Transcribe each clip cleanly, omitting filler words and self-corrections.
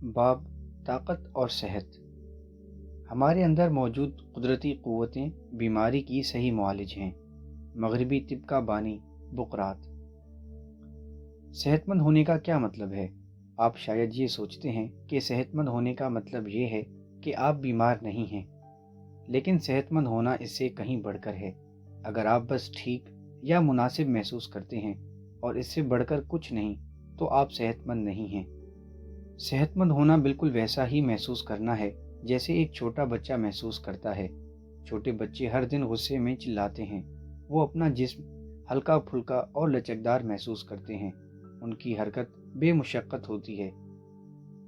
باب طاقت اور صحت۔ ہمارے اندر موجود قدرتی قوتیں بیماری کی صحیح معالج ہیں۔ مغربی طب کا بانی بقراط۔ صحت مند ہونے کا کیا مطلب ہے؟ آپ شاید یہ سوچتے ہیں کہ صحت مند ہونے کا مطلب یہ ہے کہ آپ بیمار نہیں ہیں، لیکن صحت مند ہونا اس سے کہیں بڑھ کر ہے۔ اگر آپ بس ٹھیک یا مناسب محسوس کرتے ہیں اور اس سے بڑھ کر کچھ نہیں، تو آپ صحت مند نہیں ہیں۔ صحت مند ہونا بالکل ویسا ہی محسوس کرنا ہے جیسے ایک چھوٹا بچہ محسوس کرتا ہے۔ چھوٹے بچے ہر دن غصے میں چلاتے ہیں۔ وہ اپنا جسم ہلکا پھلکا اور لچکدار محسوس کرتے ہیں۔ ان کی حرکت بے مشقت ہوتی ہے۔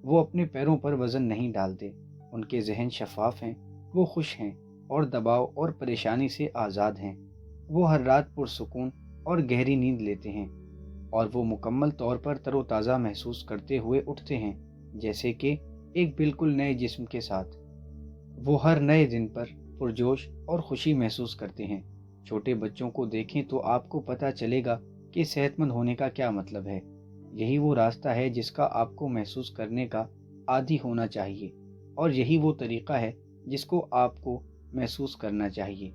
وہ اپنے پیروں پر وزن نہیں ڈالتے۔ ان کے ذہن شفاف ہیں۔ وہ خوش ہیں اور دباؤ اور پریشانی سے آزاد ہیں۔ وہ ہر رات پرسکون اور گہری نیند لیتے ہیں، اور وہ مکمل طور پر تر و تازہ محسوس کرتے ہوئے اٹھتے ہیں، جیسے کہ ایک بالکل نئے جسم کے ساتھ۔ وہ ہر نئے دن پر پرجوش اور خوشی محسوس کرتے ہیں۔ چھوٹے بچوں کو دیکھیں تو آپ کو پتہ چلے گا کہ صحت مند ہونے کا کیا مطلب ہے۔ یہی وہ راستہ ہے جس کا آپ کو محسوس کرنے کا عادی ہونا چاہیے، اور یہی وہ طریقہ ہے جس کو آپ کو محسوس کرنا چاہیے۔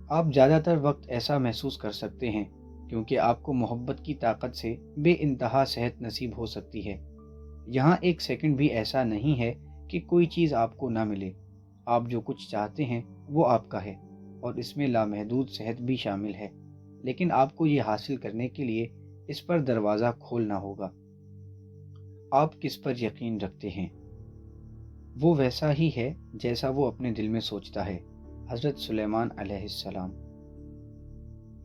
آپ زیادہ تر وقت ایسا محسوس کر سکتے ہیں کیونکہ آپ کو محبت کی طاقت سے بے انتہا صحت نصیب ہو سکتی ہے۔ یہاں ایک سیکنڈ بھی ایسا نہیں ہے کہ کوئی چیز آپ کو نہ ملے۔ آپ جو کچھ چاہتے ہیں وہ آپ کا ہے، اور اس میں لامحدود صحت بھی شامل ہے، لیکن آپ کو یہ حاصل کرنے کے لیے اس پر دروازہ کھولنا ہوگا۔ آپ کس پر یقین رکھتے ہیں، وہ ویسا ہی ہے جیسا وہ اپنے دل میں سوچتا ہے۔ حضرت سلیمان علیہ السلام۔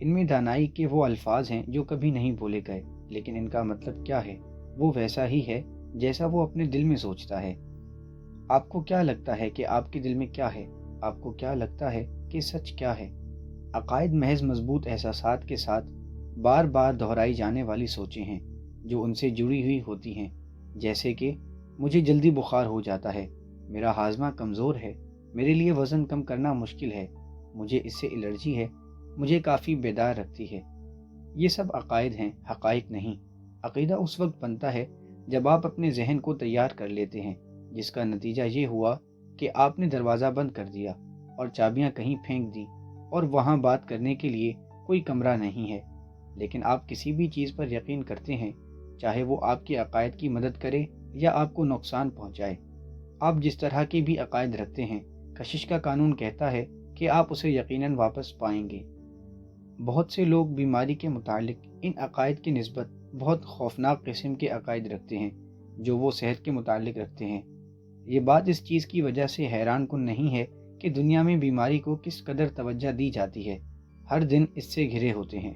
ان میں دانائی کے وہ الفاظ ہیں جو کبھی نہیں بولے گئے، لیکن ان کا مطلب کیا ہے؟ وہ ویسا ہی ہے جیسا وہ اپنے دل میں سوچتا ہے۔ آپ کو کیا لگتا ہے کہ آپ کے دل میں کیا ہے؟ آپ کو کیا لگتا ہے کہ سچ کیا ہے؟ عقائد محض مضبوط احساسات کے ساتھ بار بار دہرائی جانے والی سوچیں ہیں جو ان سے جڑی ہوئی ہوتی ہیں، جیسے کہ مجھے جلدی بخار ہو جاتا ہے، میرا ہاضمہ کمزور ہے، میرے لیے وزن کم کرنا مشکل ہے، مجھے اس سے الرجی ہے، مجھے کافی بیدار رکھتی ہے۔ یہ سب عقائد ہیں، حقائق نہیں۔ عقیدہ اس وقت بنتا ہے جب آپ اپنے ذہن کو تیار کر لیتے ہیں، جس کا نتیجہ یہ ہوا کہ آپ نے دروازہ بند کر دیا اور چابیاں کہیں پھینک دی، اور وہاں بات کرنے کے لیے کوئی کمرہ نہیں ہے۔ لیکن آپ کسی بھی چیز پر یقین کرتے ہیں، چاہے وہ آپ کے عقائد کی مدد کرے یا آپ کو نقصان پہنچائے۔ آپ جس طرح کے بھی عقائد رکھتے ہیں، کشش کا قانون کہتا ہے کہ آپ اسے یقیناً واپس پائیں گے۔ بہت سے لوگ بیماری کے متعلق ان عقائد کی نسبت بہت خوفناک قسم کے عقائد رکھتے ہیں جو وہ صحت کے متعلق رکھتے ہیں۔ یہ بات اس چیز کی وجہ سے حیران کن نہیں ہے کہ دنیا میں بیماری کو کس قدر توجہ دی جاتی ہے۔ ہر دن اس سے گھرے ہوتے ہیں۔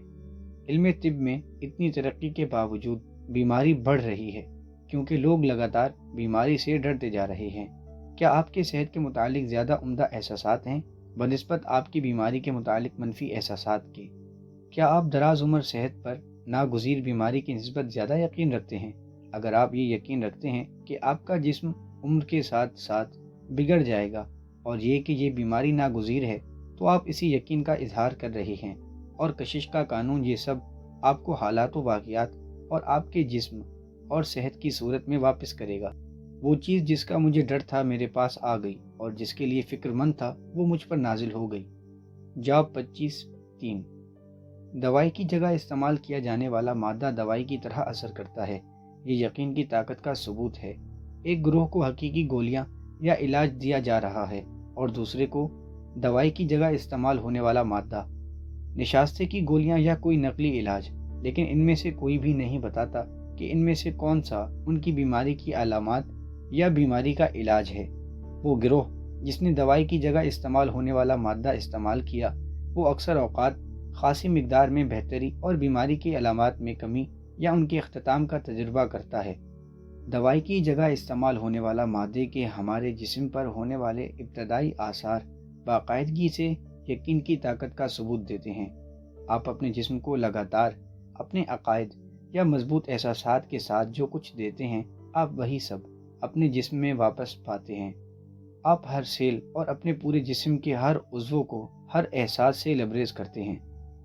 علم طب میں اتنی ترقی کے باوجود بیماری بڑھ رہی ہے کیونکہ لوگ لگاتار بیماری سے ڈرتے جا رہے ہیں۔ کیا آپ کے صحت کے متعلق زیادہ عمدہ احساسات ہیں بنسبت آپ کی بیماری کے متعلق منفی احساسات کے؟ کیا آپ دراز عمر صحت پر ناگزیر بیماری کی نسبت زیادہ یقین رکھتے ہیں؟ اگر آپ یہ یقین رکھتے ہیں کہ آپ کا جسم عمر کے ساتھ ساتھ بگڑ جائے گا اور یہ بیماری ناگزیر ہے، تو آپ اسی یقین کا اظہار کر رہے ہیں، اور کشش کا قانون یہ سب آپ کو حالات و واقعات اور آپ کے جسم اور صحت کی صورت میں واپس کرے گا۔ وہ چیز جس کا مجھے ڈر تھا میرے پاس آ گئی، اور جس کے لیے فکر مند تھا وہ مجھ پر نازل ہو گئی۔ جاب 25:3۔ دوائی کی جگہ استعمال کیا جانے والا مادہ دوائی کی طرح اثر کرتا ہے۔ یہ یقین کی طاقت کا ثبوت ہے۔ ایک گروہ کو حقیقی گولیاں یا علاج دیا جا رہا ہے اور دوسرے کو دوائی کی جگہ استعمال ہونے والا مادہ، نشاستے کی گولیاں یا کوئی نقلی علاج، لیکن ان میں سے کوئی بھی نہیں بتاتا کہ ان میں سے کون سا ان کی بیماری کی علامات یا بیماری کا علاج ہے۔ وہ گروہ جس نے دوائی کی جگہ استعمال ہونے والا مادہ استعمال کیا، وہ اکثر اوقات خاصی مقدار میں بہتری اور بیماری کی علامات میں کمی یا ان کے اختتام کا تجربہ کرتا ہے۔ دوائی کی جگہ استعمال ہونے والا مادے کے ہمارے جسم پر ہونے والے ابتدائی آثار باقاعدگی سے یقین کی طاقت کا ثبوت دیتے ہیں۔ آپ اپنے جسم کو لگاتار اپنے عقائد یا مضبوط احساسات کے ساتھ جو کچھ دیتے ہیں، آپ وہی سب اپنے جسم میں واپس پاتے ہیں۔ آپ ہر سیل اور اپنے پورے جسم کے ہر عضو کو ہر احساس سے لبریز کرتے ہیں۔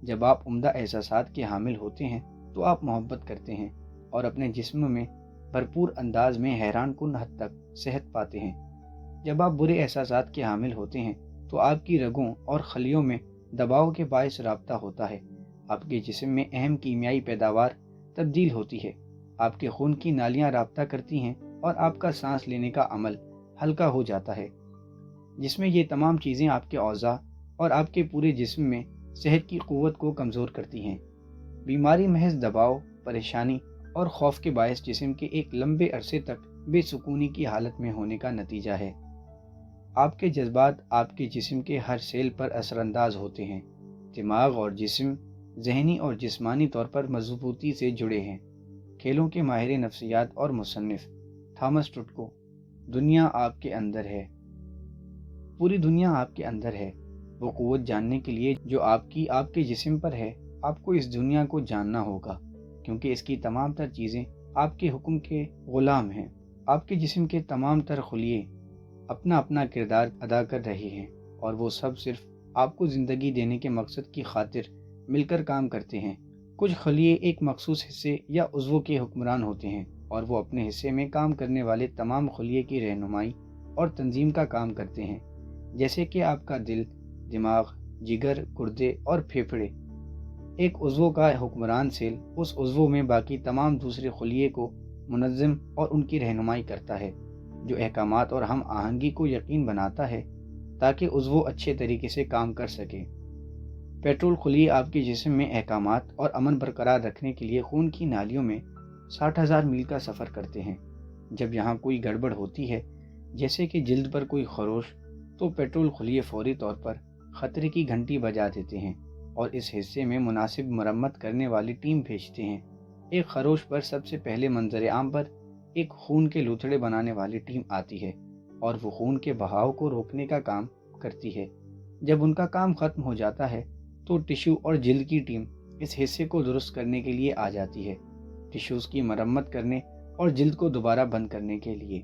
جب آپ عمدہ احساسات کے حامل ہوتے ہیں تو آپ محبت کرتے ہیں اور اپنے جسم میں بھرپور انداز میں حیران کن حد تک صحت پاتے ہیں۔ جب آپ برے احساسات کے حامل ہوتے ہیں تو آپ کی رگوں اور خلیوں میں دباؤ کے باعث رابطہ ہوتا ہے، آپ کے جسم میں اہم کیمیائی پیداوار تبدیل ہوتی ہے، آپ کے خون کی نالیاں رابطہ کرتی ہیں اور آپ کا سانس لینے کا عمل ہلکا ہو جاتا ہے، جس میں یہ تمام چیزیں آپ کے اعضاء اور آپ کے پورے جسم میں صحت کی قوت کو کمزور کرتی ہیں۔ بیماری محض دباؤ، پریشانی اور خوف کے باعث جسم کے ایک لمبے عرصے تک بے سکونی کی حالت میں ہونے کا نتیجہ ہے۔ آپ کے جذبات آپ کے جسم کے ہر سیل پر اثر انداز ہوتے ہیں۔ دماغ اور جسم ذہنی اور جسمانی طور پر مضبوطی سے جڑے ہیں۔ کھیلوں کے ماہر نفسیات اور مصنف تھامس ٹوٹکو، دنیا آپ کے اندر ہے، پوری دنیا آپ کے اندر ہے۔ وہ قوت جاننے کے لیے جو آپ کے جسم پر ہے، آپ کو اس دنیا کو جاننا ہوگا، کیونکہ اس کی تمام تر چیزیں آپ کے حکم کے غلام ہیں۔ آپ کے جسم کے تمام تر خلیے اپنا اپنا کردار ادا کر رہے ہیں، اور وہ سب صرف آپ کو زندگی دینے کے مقصد کی خاطر مل کر کام کرتے ہیں۔ کچھ خلیے ایک مخصوص حصے یا عضو کے حکمران ہوتے ہیں، اور وہ اپنے حصے میں کام کرنے والے تمام خلیے کی رہنمائی اور تنظیم کا کام کرتے ہیں، جیسے کہ آپ کا دل، دماغ، جگر، گردے اور پھیپھڑے۔ ایک عضو کا حکمران سیل اس عضو میں باقی تمام دوسرے خلیے کو منظم اور ان کی رہنمائی کرتا ہے، جو احکامات اور ہم آہنگی کو یقین بناتا ہے تاکہ عضو اچھے طریقے سے کام کر سکے۔ پیٹرول خلیے آپ کے جسم میں احکامات اور امن برقرار رکھنے کے لیے خون کی نالیوں میں 60,000 میل کا سفر کرتے ہیں۔ جب یہاں کوئی گڑبڑ ہوتی ہے، جیسے کہ جلد پر کوئی خروش، تو پیٹرول خلیے فوری طور پر خطرے کی گھنٹی بجا دیتے ہیں اور اس حصے میں مناسب مرمت کرنے والی ٹیم بھیجتے ہیں۔ ایک خروش پر سب سے پہلے منظر عام پر ایک خون کے لوتھڑے بنانے والی ٹیم آتی ہے اور وہ خون کے بہاؤ کو روکنے کا کام کرتی ہے۔ جب ان کا کام ختم ہو جاتا ہے تو ٹشو اور جلد کی ٹیم اس حصے کو درست کرنے کے لیے آ جاتی ہے، ٹشوز کی مرمت کرنے اور جلد کو دوبارہ بند کرنے کے لیے۔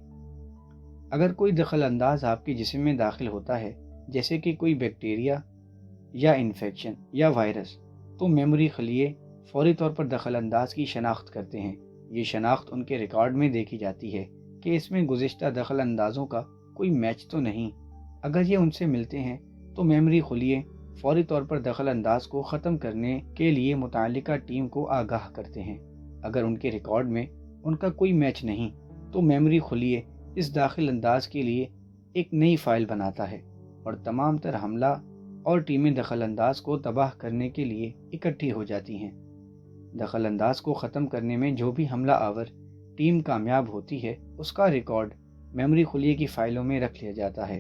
اگر کوئی دخل انداز آپ کے جسم میں داخل ہوتا ہے، جیسے کہ کوئی بیکٹیریا یا انفیکشن یا وائرس، تو میموری خلیے فوری طور پر دخل انداز کی شناخت کرتے ہیں۔ یہ شناخت ان کے ریکارڈ میں دیکھی جاتی ہے کہ اس میں گزشتہ دخل اندازوں کا کوئی میچ تو نہیں۔ اگر یہ ان سے ملتے ہیں تو میموری خلیے فوری طور پر دخل انداز کو ختم کرنے کے لیے متعلقہ ٹیم کو آگاہ کرتے ہیں۔ اگر ان کے ریکارڈ میں ان کا کوئی میچ نہیں تو میموری خلیے اس داخل انداز کے لیے ایک نئی فائل بناتا ہے اور تمام تر حملہ اور ٹیمیں دخل انداز کو تباہ کرنے کے لیے اکٹھی ہو جاتی ہیں۔ دخل انداز کو ختم کرنے میں جو بھی حملہ آور ٹیم کامیاب ہوتی ہے، اس کا ریکارڈ میموری خلیے کی فائلوں میں رکھ لیا جاتا ہے۔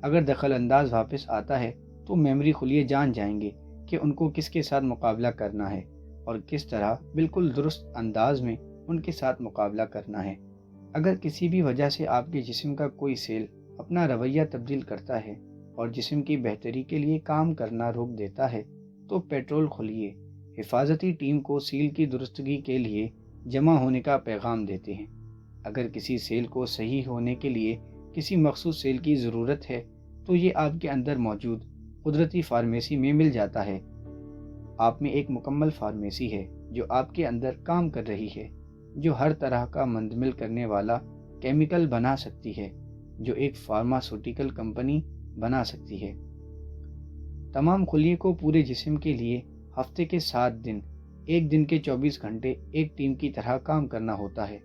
اگر دخل انداز واپس آتا ہے تو میموری خلیے جان جائیں گے کہ ان کو کس کے ساتھ مقابلہ کرنا ہے اور کس طرح بالکل درست انداز میں ان کے ساتھ مقابلہ کرنا ہے۔ اگر کسی بھی وجہ سے آپ کے جسم کا کوئی سیل اپنا رویہ تبدیل کرتا ہے اور جسم کی بہتری کے لیے کام کرنا روک دیتا ہے، تو پیٹرول خلیے حفاظتی ٹیم کو سیل کی درستگی کے لیے جمع ہونے کا پیغام دیتے ہیں۔ اگر کسی سیل کو صحیح ہونے کے لیے کسی مخصوص سیل کی ضرورت ہے تو یہ آپ کے اندر موجود قدرتی فارمیسی میں مل جاتا ہے۔ آپ میں ایک مکمل فارمیسی ہے جو آپ کے اندر کام کر رہی ہے، جو ہر طرح کا مندمل کرنے والا کیمیکل بنا سکتی ہے، جو ایک فارماسوٹیکل کمپنی بنا سکتی ہے۔ تمام خلیے کو پورے جسم کے لیے ہفتے کے 7 دن، ایک دن کے 24 گھنٹے ایک ٹیم کی طرح کام کرنا ہوتا ہے۔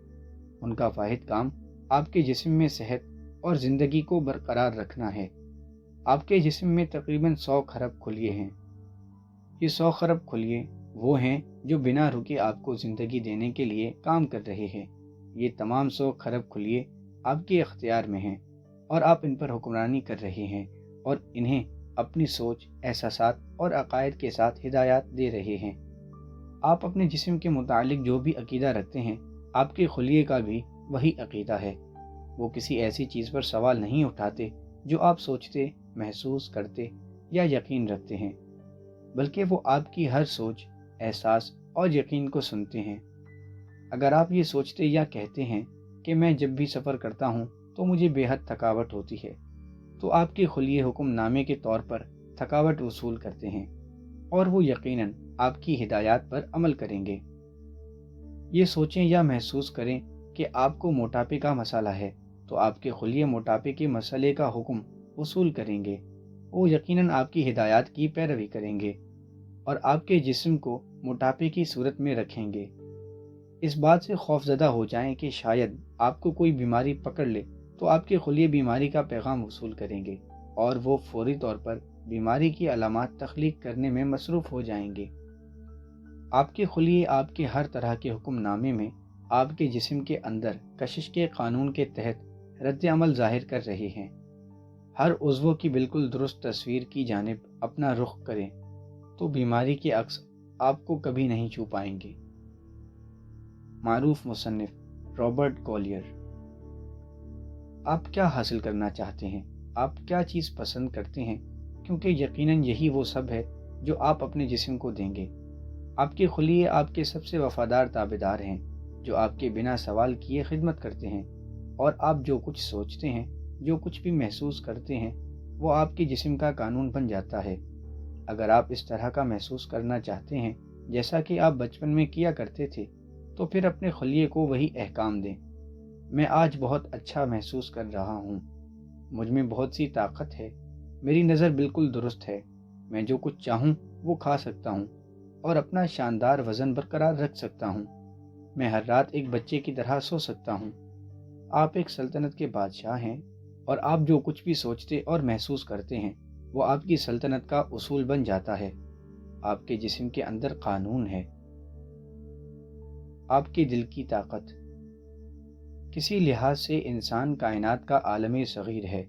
ان کا واحد کام آپ کے جسم میں صحت اور زندگی کو برقرار رکھنا ہے۔ آپ کے جسم میں تقریباً 100 خرب خلیے ہیں۔ یہ 100 خرب خلیے وہ ہیں جو بنا رکے آپ کو زندگی دینے کے لیے کام کر رہے ہیں۔ یہ تمام 100 خرب خلیے آپ کے اختیار میں ہیں اور آپ ان پر حکمرانی کر رہے ہیں اور انہیں اپنی سوچ، احساسات اور عقائد کے ساتھ ہدایات دے رہے ہیں۔ آپ اپنے جسم کے متعلق جو بھی عقیدہ رکھتے ہیں، آپ کے خلیے کا بھی وہی عقیدہ ہے۔ وہ کسی ایسی چیز پر سوال نہیں اٹھاتے جو آپ سوچتے، محسوس کرتے یا یقین رکھتے ہیں، بلکہ وہ آپ کی ہر سوچ، احساس اور یقین کو سنتے ہیں۔ اگر آپ یہ سوچتے یا کہتے ہیں کہ میں جب بھی سفر کرتا ہوں تو مجھے بے حد تھکاوٹ ہوتی ہے، تو آپ کے خلیے حکم نامے کے طور پر تھکاوٹ وصول کرتے ہیں اور وہ یقیناً آپ کی ہدایات پر عمل کریں گے۔ یہ سوچیں یا محسوس کریں کہ کہ آپ کو موٹاپے کا مسئلہ ہے تو آپ کے خلیے موٹاپے کے مسئلے کا حکم وصول کریں گے۔ وہ یقیناً آپ کی ہدایات کی پیروی کریں گے اور آپ کے جسم کو موٹاپے کی صورت میں رکھیں گے۔ اس بات سے خوفزدہ ہو جائیں کہ شاید آپ کو کوئی بیماری پکڑ لے تو آپ کے خلیے بیماری کا پیغام وصول کریں گے اور وہ فوری طور پر بیماری کی علامات تخلیق کرنے میں مصروف ہو جائیں گے۔ آپ کے خلیے آپ کے ہر طرح کے حکم نامے میں آپ کے جسم کے اندر کشش کے قانون کے تحت رد عمل ظاہر کر رہے ہیں۔ ہر عضو کی بالکل درست تصویر کی جانب اپنا رخ کریں تو بیماری کے عکس آپ کو کبھی نہیں چھو پائیں گے۔ معروف مصنف رابرٹ کولیر۔ آپ کیا حاصل کرنا چاہتے ہیں؟ آپ کیا چیز پسند کرتے ہیں؟ کیونکہ یقیناً یہی وہ سب ہے جو آپ اپنے جسم کو دیں گے۔ آپ کے خلیے آپ کے سب سے وفادار تابعدار ہیں جو آپ کے بنا سوال کیے خدمت کرتے ہیں، اور آپ جو کچھ سوچتے ہیں، جو کچھ بھی محسوس کرتے ہیں، وہ آپ کے جسم کا قانون بن جاتا ہے۔ اگر آپ اس طرح کا محسوس کرنا چاہتے ہیں جیسا کہ آپ بچپن میں کیا کرتے تھے تو پھر اپنے خلیے کو وہی احکام دیں: میں آج بہت اچھا محسوس کر رہا ہوں، مجھ میں بہت سی طاقت ہے، میری نظر بالکل درست ہے، میں جو کچھ چاہوں وہ کھا سکتا ہوں اور اپنا شاندار وزن برقرار رکھ سکتا ہوں، میں ہر رات ایک بچے کی طرح سو سکتا ہوں۔ آپ ایک سلطنت کے بادشاہ ہیں اور آپ جو کچھ بھی سوچتے اور محسوس کرتے ہیں وہ آپ کی سلطنت کا اصول بن جاتا ہے۔ آپ کے جسم کے اندر قانون ہے۔ آپ کے دل کی طاقت۔ کسی لحاظ سے انسان کائنات کا عالم صغیر ہے،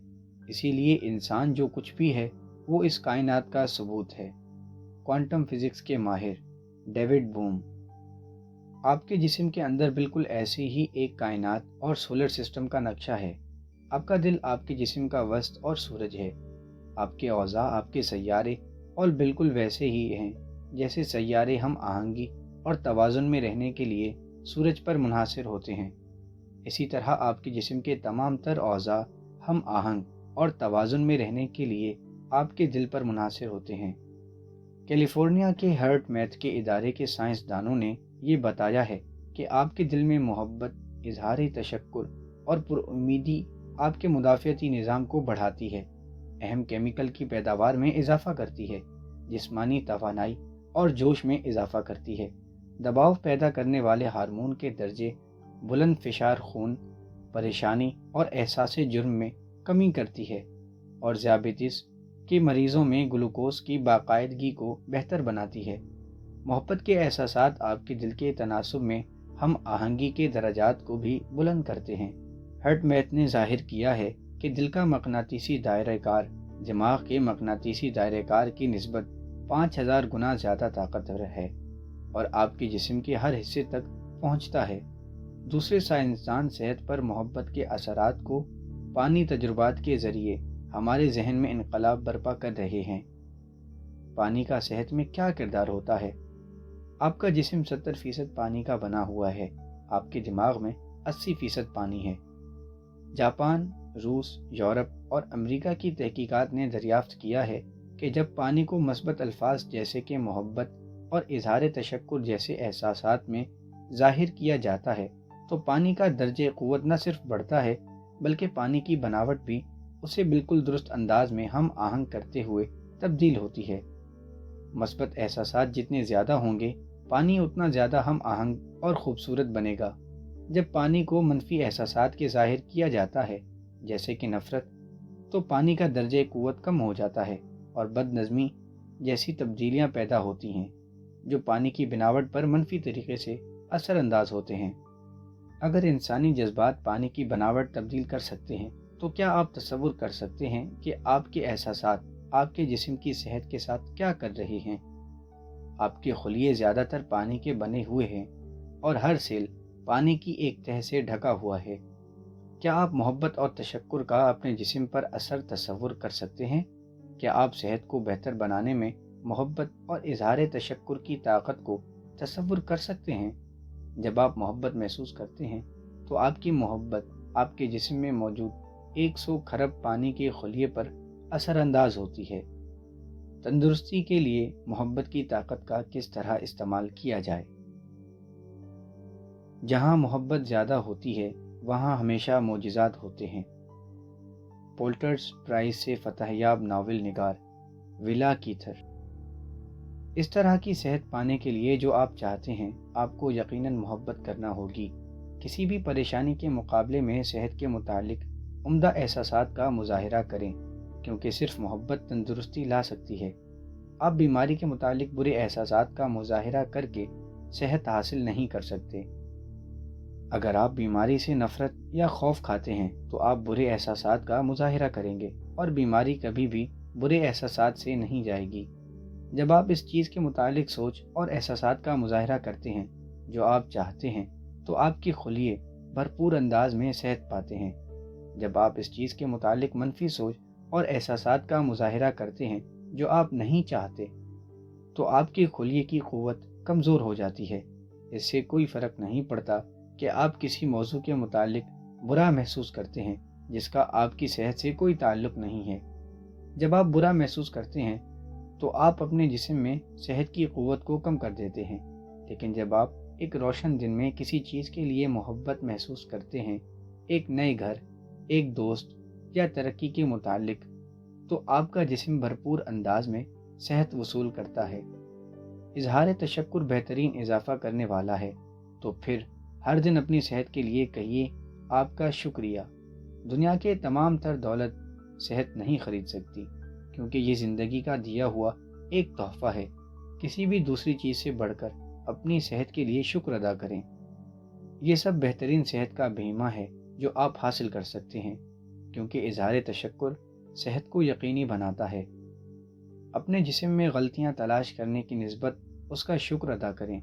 اسی لیے انسان جو کچھ بھی ہے وہ اس کائنات کا ثبوت ہے۔ کوانٹم فزکس کے ماہر ڈیوڈ بوم۔ آپ کے جسم کے اندر بالکل ایسی ہی ایک کائنات اور سولر سسٹم کا نقشہ ہے۔ آپ کا دل آپ کے جسم کا وسط اور سورج ہے۔ آپ کے اعضاء آپ کے سیارے اور بالکل ویسے ہی ہیں جیسے سیارے ہم آہنگی اور توازن میں رہنے کے لیے سورج پر منحصر ہوتے ہیں، اسی طرح آپ کے جسم کے تمام تر اعضاء ہم آہنگ اور توازن میں رہنے کے لیے آپ کے دل پر منحصر ہوتے ہیں۔ کیلیفورنیا کے ہرٹ میتھ کے ادارے کے سائنسدانوں نے یہ بتایا ہے کہ آپ کے دل میں محبت، اظہار تشکر اور پر امیدی آپ کے مدافعتی نظام کو بڑھاتی ہے، اہم کیمیکل کی پیداوار میں اضافہ کرتی ہے، جسمانی توانائی اور جوش میں اضافہ کرتی ہے، دباؤ پیدا کرنے والے ہارمون کے درجے، بلند فشار خون، پریشانی اور احساس جرم میں کمی کرتی ہے، اور ذیابیطس کے مریضوں میں گلوکوز کی باقاعدگی کو بہتر بناتی ہے۔ محبت کے احساسات آپ کے دل کے تناسب میں ہم آہنگی کے درجات کو بھی بلند کرتے ہیں۔ ہرٹ میتھ نے ظاہر کیا ہے کہ دل کا مقناطیسی دائرہ کار دماغ کے مقناطیسی دائرہ کار کی نسبت 5000 گنا زیادہ طاقتور ہے اور آپ کے جسم کے ہر حصے تک پہنچتا ہے۔ دوسرے سائنسدان صحت پر محبت کے اثرات کو پانی تجربات کے ذریعے ہمارے ذہن میں انقلاب برپا کر رہے ہیں۔ پانی کا صحت میں کیا کردار ہوتا ہے؟ آپ کا جسم 70% پانی کا بنا ہوا ہے، آپ کے دماغ میں 80% پانی ہے۔ جاپان، روس، یورپ اور امریکہ کی تحقیقات نے دریافت کیا ہے کہ جب پانی کو مثبت الفاظ جیسے کہ محبت اور اظہار تشکر جیسے احساسات میں ظاہر کیا جاتا ہے تو پانی کا درجہ قوت نہ صرف بڑھتا ہے بلکہ پانی کی بناوٹ بھی اسے بالکل درست انداز میں ہم آہنگ کرتے ہوئے تبدیل ہوتی ہے۔ مثبت احساسات جتنے زیادہ ہوں گے پانی اتنا زیادہ ہم آہنگ اور خوبصورت بنے گا۔ جب پانی کو منفی احساسات کے ظاہر کیا جاتا ہے جیسے کہ نفرت تو پانی کا درجہ قوت کم ہو جاتا ہے اور بد نظمی جیسی تبدیلیاں پیدا ہوتی ہیں جو پانی کی بناوٹ پر منفی طریقے سے اثر انداز ہوتے ہیں۔ اگر انسانی جذبات پانی کی بناوٹ تبدیل کر سکتے ہیں تو کیا آپ تصور کر سکتے ہیں کہ آپ کے احساسات آپ کے جسم کی صحت کے ساتھ کیا کر رہے ہیں؟ آپ کے خلیے زیادہ تر پانی کے بنے ہوئے ہیں اور ہر سیل پانی کی ایک تہہ سے ڈھکا ہوا ہے۔ کیا آپ محبت اور تشکر کا اپنے جسم پر اثر تصور کر سکتے ہیں؟ کیا آپ صحت کو بہتر بنانے میں محبت اور اظہار تشکر کی طاقت کو تصور کر سکتے ہیں؟ جب آپ محبت محسوس کرتے ہیں تو آپ کی محبت آپ کے جسم میں موجود 100 کھرب پانی کے خلیے پر اثر انداز ہوتی ہے۔ تندرستی کے لیے محبت کی طاقت کا کس طرح استعمال کیا جائے؟ جہاں محبت زیادہ ہوتی ہے وہاں ہمیشہ معجزات ہوتے ہیں۔ پولٹرز پرائز سے فتح یاب ناول نگار ولا کیتھر۔ اس طرح کی صحت پانے کے لیے جو آپ چاہتے ہیں آپ کو یقیناً محبت کرنا ہوگی۔ کسی بھی پریشانی کے مقابلے میں صحت کے متعلق عمدہ احساسات کا مظاہرہ کریں، کیونکہ صرف محبت تندرستی لا سکتی ہے۔ آپ بیماری کے متعلق برے احساسات کا مظاہرہ کر کے صحت حاصل نہیں کر سکتے۔ اگر آپ بیماری سے نفرت یا خوف کھاتے ہیں تو آپ برے احساسات کا مظاہرہ کریں گے، اور بیماری کبھی بھی برے احساسات سے نہیں جائے گی۔ جب آپ اس چیز کے متعلق سوچ اور احساسات کا مظاہرہ کرتے ہیں جو آپ چاہتے ہیں تو آپ کی خلیے بھرپور انداز میں صحت پاتے ہیں۔ جب آپ اس چیز کے متعلق منفی سوچ اور احساسات کا مظاہرہ کرتے ہیں جو آپ نہیں چاہتے تو آپ کی خلیے کی قوت کمزور ہو جاتی ہے۔ اس سے کوئی فرق نہیں پڑتا کہ آپ کسی موضوع کے متعلق برا محسوس کرتے ہیں جس کا آپ کی صحت سے کوئی تعلق نہیں ہے۔ جب آپ برا محسوس کرتے ہیں تو آپ اپنے جسم میں صحت کی قوت کو کم کر دیتے ہیں، لیکن جب آپ ایک روشن دن میں کسی چیز کے لیے محبت محسوس کرتے ہیں، ایک نئے گھر، ایک دوست یا ترقی کے متعلق، تو آپ کا جسم بھرپور انداز میں صحت وصول کرتا ہے۔ اظہار تشکر بہترین اضافہ کرنے والا ہے، تو پھر ہر دن اپنی صحت کے لیے کہیے آپ کا شکریہ۔ دنیا کے تمام تر دولت صحت نہیں خرید سکتی، کیونکہ یہ زندگی کا دیا ہوا ایک تحفہ ہے۔ کسی بھی دوسری چیز سے بڑھ کر اپنی صحت کے لیے شکر ادا کریں۔ یہ سب بہترین صحت کا بیمہ ہے جو آپ حاصل کر سکتے ہیں، کیونکہ اظہار تشکر صحت کو یقینی بناتا ہے۔ اپنے جسم میں غلطیاں تلاش کرنے کی نسبت اس کا شکر ادا کریں۔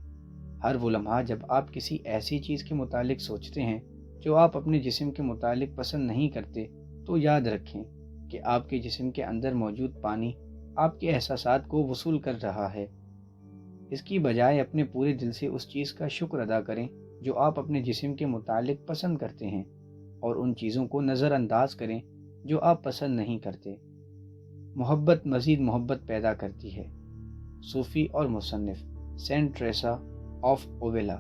ہر وہ لمحہ جب آپ کسی ایسی چیز کے متعلق سوچتے ہیں جو آپ اپنے جسم کے متعلق پسند نہیں کرتے، تو یاد رکھیں کہ آپ کے جسم کے اندر موجود پانی آپ کے احساسات کو وصول کر رہا ہے۔ اس کی بجائے اپنے پورے دل سے اس چیز کا شکر ادا کریں جو آپ اپنے جسم کے متعلق پسند کرتے ہیں، اور ان چیزوں کو نظر انداز کریں جو آپ پسند نہیں کرتے۔ محبت مزید محبت پیدا کرتی ہے۔ صوفی اور مصنف سینٹ ٹریسا آف اویلا۔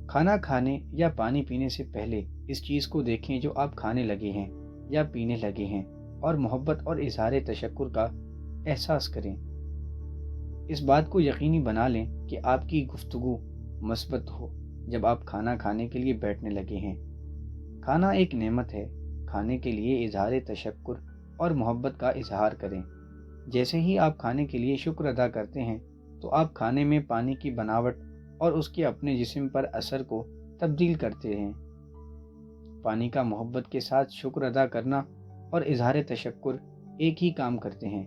کھانا کھانے یا پانی پینے سے پہلے اس چیز کو دیکھیں جو آپ کھانے لگے ہیں یا پینے لگے ہیں، اور محبت اور اظہار تشکر کا احساس کریں۔ اس بات کو یقینی بنا لیں کہ آپ کی گفتگو مثبت ہو جب آپ کھانا کھانے کے لیے بیٹھنے لگے ہیں۔ کھانا ایک نعمت ہے۔ کھانے کے لیے اظہار تشکر اور محبت کا اظہار کریں۔ جیسے ہی آپ کھانے کے لیے شکر ادا کرتے ہیں تو آپ کھانے میں پانی کی بناوٹ اور اس کے اپنے جسم پر اثر کو تبدیل کرتے ہیں۔ پانی کا محبت کے ساتھ شکر ادا کرنا اور اظہار تشکر ایک ہی کام کرتے ہیں۔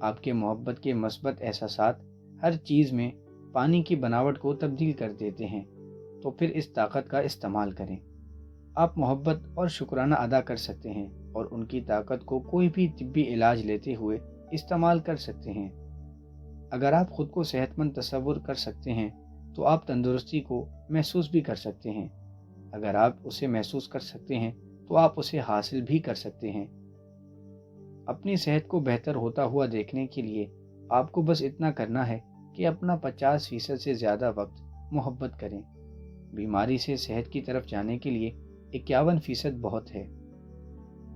آپ کے محبت کے مثبت احساسات ہر چیز میں پانی کی بناوٹ کو تبدیل کر دیتے ہیں، تو پھر اس طاقت کا استعمال کریں۔ آپ محبت اور شکرانہ ادا کر سکتے ہیں اور ان کی طاقت کو کوئی بھی طبی علاج لیتے ہوئے استعمال کر سکتے ہیں۔ اگر آپ خود کو صحت مند تصور کر سکتے ہیں تو آپ تندرستی کو محسوس بھی کر سکتے ہیں۔ اگر آپ اسے محسوس کر سکتے ہیں تو آپ اسے حاصل بھی کر سکتے ہیں۔ اپنی صحت کو بہتر ہوتا ہوا دیکھنے کے لیے آپ کو بس اتنا کرنا ہے کہ اپنا 50% سے زیادہ وقت محبت کریں۔ بیماری سے صحت کی طرف جانے کے لیے 51% بہت ہے۔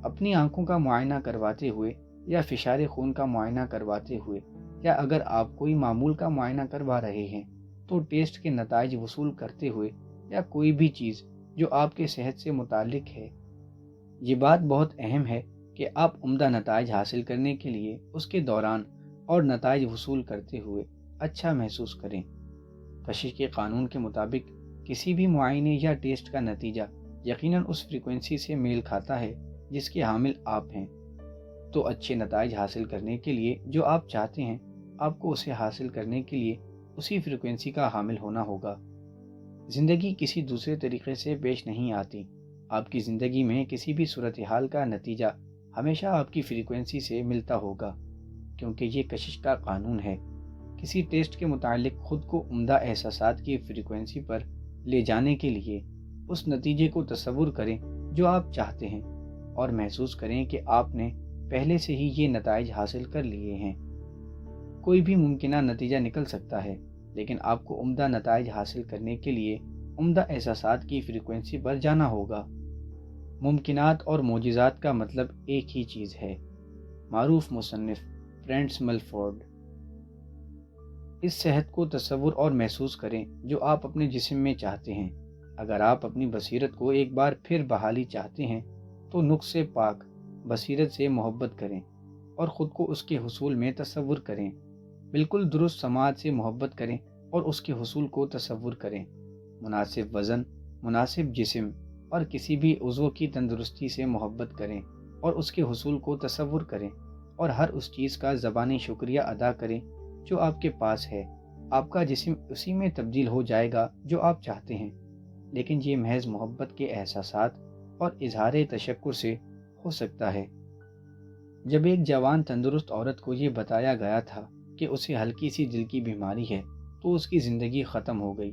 اپنی آنکھوں کا معائنہ کرواتے ہوئے یا فشار خون کا معائنہ کرواتے ہوئے، یا اگر آپ کوئی معمول کا معائنہ کروا رہے ہیں تو ٹیسٹ کے نتائج وصول کرتے ہوئے، یا کوئی بھی چیز جو آپ کے صحت سے متعلق ہے، یہ بات بہت اہم ہے کہ آپ عمدہ نتائج حاصل کرنے کے لیے اس کے دوران اور نتائج وصول کرتے ہوئے اچھا محسوس کریں۔ کشش کے قانون کے مطابق کسی بھی معائنے یا ٹیسٹ کا نتیجہ یقیناً اس فریکوینسی سے میل کھاتا ہے جس کے حامل آپ ہیں۔ تو اچھے نتائج حاصل کرنے کے لیے جو آپ چاہتے ہیں، آپ کو اسے حاصل کرنے کے لیے اسی فریکوینسی کا حامل ہونا ہوگا۔ زندگی کسی دوسرے طریقے سے پیش نہیں آتی۔ آپ کی زندگی میں کسی بھی صورتحال کا نتیجہ ہمیشہ آپ کی فریکوینسی سے ملتا ہوگا، کیونکہ یہ کشش کا قانون ہے۔ کسی ٹیسٹ کے متعلق خود کو عمدہ احساسات کی فریکوینسی پر لے جانے کے لیے اس نتیجے کو تصور کریں جو آپ چاہتے ہیں، اور محسوس کریں کہ آپ نے پہلے سے ہی یہ نتائج حاصل کر لیے ہیں۔ کوئی بھی ممکنہ نتیجہ نکل سکتا ہے، لیکن آپ کو عمدہ نتائج حاصل کرنے کے لیے عمدہ احساسات کی فریکوینسی پر جانا ہوگا۔ ممکنات اور معجزات کا مطلب ایک ہی چیز ہے۔ معروف مصنف فرینٹس ملفورڈ۔ اس صحت کو تصور اور محسوس کریں جو آپ اپنے جسم میں چاہتے ہیں۔ اگر آپ اپنی بصیرت کو ایک بار پھر بحالی چاہتے ہیں تو نقص پاک بصیرت سے محبت کریں اور خود کو اس کے حصول میں تصور کریں۔ بالکل درست سماعت سے محبت کریں اور اس کے حصول کو تصور کریں۔ مناسب وزن، مناسب جسم اور کسی بھی عضو کی تندرستی سے محبت کریں اور اس کے حصول کو تصور کریں، اور ہر اس چیز کا زبانی شکریہ ادا کریں جو آپ کے پاس ہے۔ آپ کا جسم اسی میں تبدیل ہو جائے گا جو آپ چاہتے ہیں، لیکن یہ محض محبت کے احساسات اور اظہار تشکر سے ہو سکتا ہے۔ جب ایک جوان تندرست عورت کو یہ بتایا گیا تھا کہ اسے ہلکی سی دل کی بیماری ہے تو اس کی زندگی ختم ہو گئی۔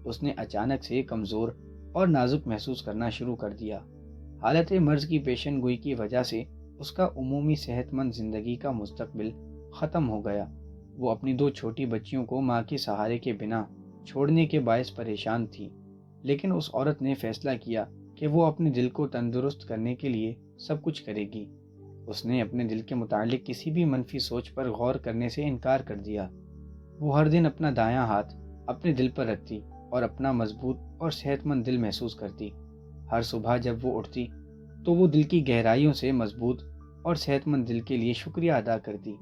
اس نے اچانک سے کمزور اور نازک محسوس کرنا شروع کر دیا۔ حالت مرض کی پیشن گوئی کی وجہ سے اس کا عمومی صحت مند زندگی کا مستقبل ختم ہو گیا۔ وہ اپنی 2 چھوٹی بچیوں کو ماں کے سہارے کے بنا چھوڑنے کے باعث پریشان تھی، لیکن اس عورت نے فیصلہ کیا کہ وہ اپنے دل کو تندرست کرنے کے لیے سب کچھ کرے گی۔ اس نے اپنے دل کے متعلق کسی بھی منفی سوچ پر غور کرنے سے انکار کر دیا۔ وہ ہر دن اپنا دایاں ہاتھ اپنے دل پر رکھتی اور اپنا مضبوط اور صحت مند دل محسوس کرتی۔ ہر صبح جب وہ اٹھتی تو وہ دل کی گہرائیوں سے مضبوط اور صحت مند دل کے لیے شکریہ ادا کرتی۔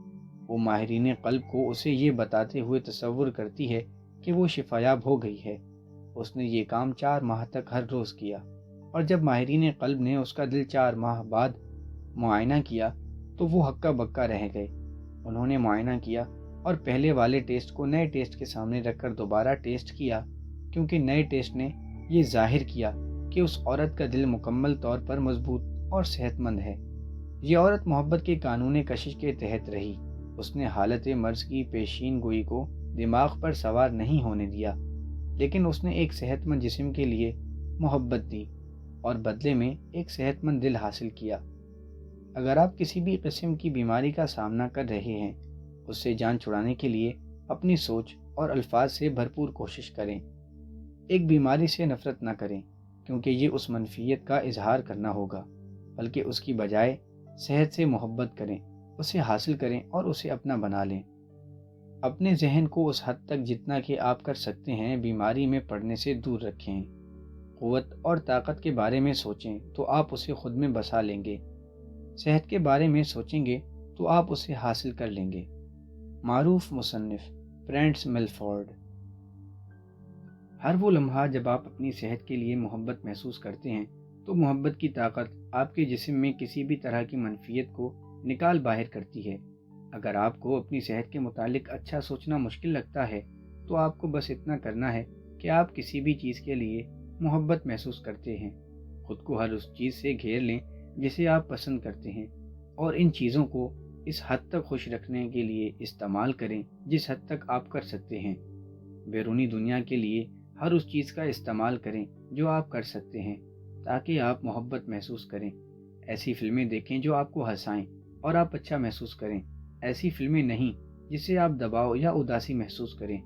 وہ ماہرین قلب کو اسے یہ بتاتے ہوئے تصور کرتی ہے کہ وہ شفایاب ہو گئی ہے۔ اس نے یہ کام 4 ماہ تک ہر روز کیا، اور جب ماہرین قلب نے اس کا دل 4 ماہ بعد معائنہ کیا تو وہ ہکا بکا رہ گئے۔ انہوں نے معائنہ کیا اور پہلے والے ٹیسٹ کو نئے ٹیسٹ کے سامنے رکھ کر دوبارہ ٹیسٹ کیا، کیونکہ نئے ٹیسٹ نے یہ ظاہر کیا کہ اس عورت کا دل مکمل طور پر مضبوط اور صحت مند ہے۔ یہ عورت محبت کے قانون کشش کے تحت رہی۔ اس نے حالت مرض کی پیشین گوئی کو دماغ پر سوار نہیں ہونے دیا، لیکن اس نے ایک صحت مند جسم کے لیے محبت دی اور بدلے میں ایک صحت مند دل حاصل کیا۔ اگر آپ کسی بھی قسم کی بیماری کا سامنا کر رہے ہیں، اس سے جان چھڑانے کے لیے اپنی سوچ اور الفاظ سے بھرپور کوشش کریں۔ ایک بیماری سے نفرت نہ کریں، کیونکہ یہ اس منفیت کا اظہار کرنا ہوگا، بلکہ اس کی بجائے صحت سے محبت کریں، اسے حاصل کریں اور اسے اپنا بنا لیں۔ اپنے ذہن کو اس حد تک جتنا کہ آپ کر سکتے ہیں بیماری میں پڑنے سے دور رکھیں۔ قوت اور طاقت کے بارے میں سوچیں تو آپ اسے خود میں بسا لیں گے۔ صحت کے بارے میں سوچیں گے تو آپ اسے حاصل کر لیں گے۔ معروف مصنف فرینٹس ملفورڈ۔ ہر وہ لمحہ جب آپ اپنی صحت کے لیے محبت محسوس کرتے ہیں تو محبت کی طاقت آپ کے جسم میں کسی بھی طرح کی منفیت کو نکال باہر کرتی ہے۔ اگر آپ کو اپنی صحت کے متعلق اچھا سوچنا مشکل لگتا ہے تو آپ کو بس اتنا کرنا ہے کہ آپ کسی بھی چیز کے لیے محبت محسوس کرتے ہیں۔ خود کو ہر اس چیز سے گھیر لیں جسے آپ پسند کرتے ہیں، اور ان چیزوں کو اس حد تک خوش رکھنے کے لیے استعمال کریں جس حد تک آپ کر سکتے ہیں۔ بیرونی دنیا کے لیے ہر اس چیز کا استعمال کریں جو آپ کر سکتے ہیں تاکہ آپ محبت محسوس کریں۔ ایسی فلمیں دیکھیں جو آپ کو ہنسائیں اور آپ اچھا محسوس کریں، ایسی فلمیں نہیں جس سے آپ دباؤ یا اداسی محسوس کریں۔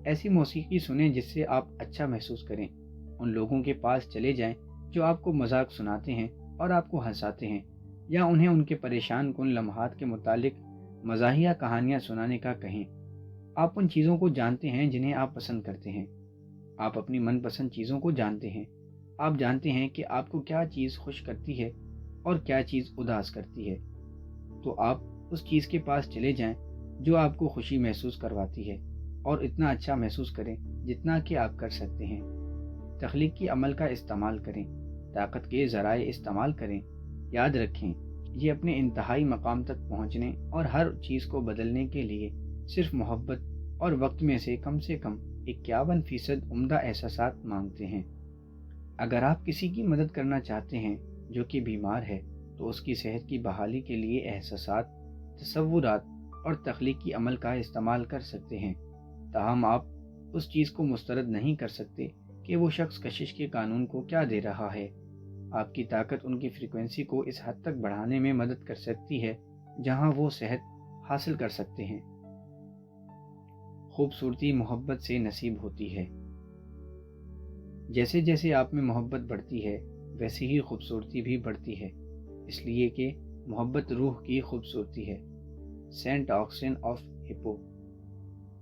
ایسی موسیقی سنیں جس سے آپ اچھا محسوس کریں۔ ان لوگوں کے پاس چلے جائیں جو آپ کو مذاق سناتے ہیں اور آپ کو ہنساتے ہیں، یا انہیں ان کے پریشان کن لمحات کے متعلق مزاحیہ کہانیاں سنانے کا کہیں۔ آپ ان چیزوں کو جانتے ہیں جنہیں آپ پسند کرتے ہیں۔ آپ اپنی من پسند چیزوں کو جانتے ہیں۔ آپ جانتے ہیں کہ آپ کو کیا چیز خوش کرتی ہے اور کیا چیز اداس کرتی ہے، تو آپ اس چیز کے پاس چلے جائیں جو آپ کو خوشی محسوس کرواتی ہے، اور اتنا اچھا محسوس کریں جتنا کہ آپ کر سکتے ہیں۔ تخلیقی عمل کا استعمال کریں، طاقت کے ذرائع استعمال کریں۔ یاد رکھیں، یہ اپنے انتہائی مقام تک پہنچنے اور ہر چیز کو بدلنے کے لیے صرف محبت اور وقت میں سے کم 51% عمدہ احساسات مانگتے ہیں۔ اگر آپ کسی کی مدد کرنا چاہتے ہیں جو کہ بیمار ہے تو اس کی صحت کی بحالی کے لیے احساسات، تصورات اور تخلیقی عمل کا استعمال کر سکتے ہیں، تاہم آپ اس چیز کو مسترد نہیں کر سکتے کہ وہ شخص کشش کے قانون کو کیا دے رہا ہے۔ آپ کی طاقت ان کی فریکوینسی کو اس حد تک بڑھانے میں مدد کر سکتی ہے جہاں وہ صحت حاصل کر سکتے ہیں۔ خوبصورتی محبت سے نصیب ہوتی ہے۔ جیسے جیسے آپ میں محبت بڑھتی ہے ویسے ہی خوبصورتی بھی بڑھتی ہے، اس لیے کہ محبت روح کی خوبصورتی ہے۔ Saint Augustine of Hippo.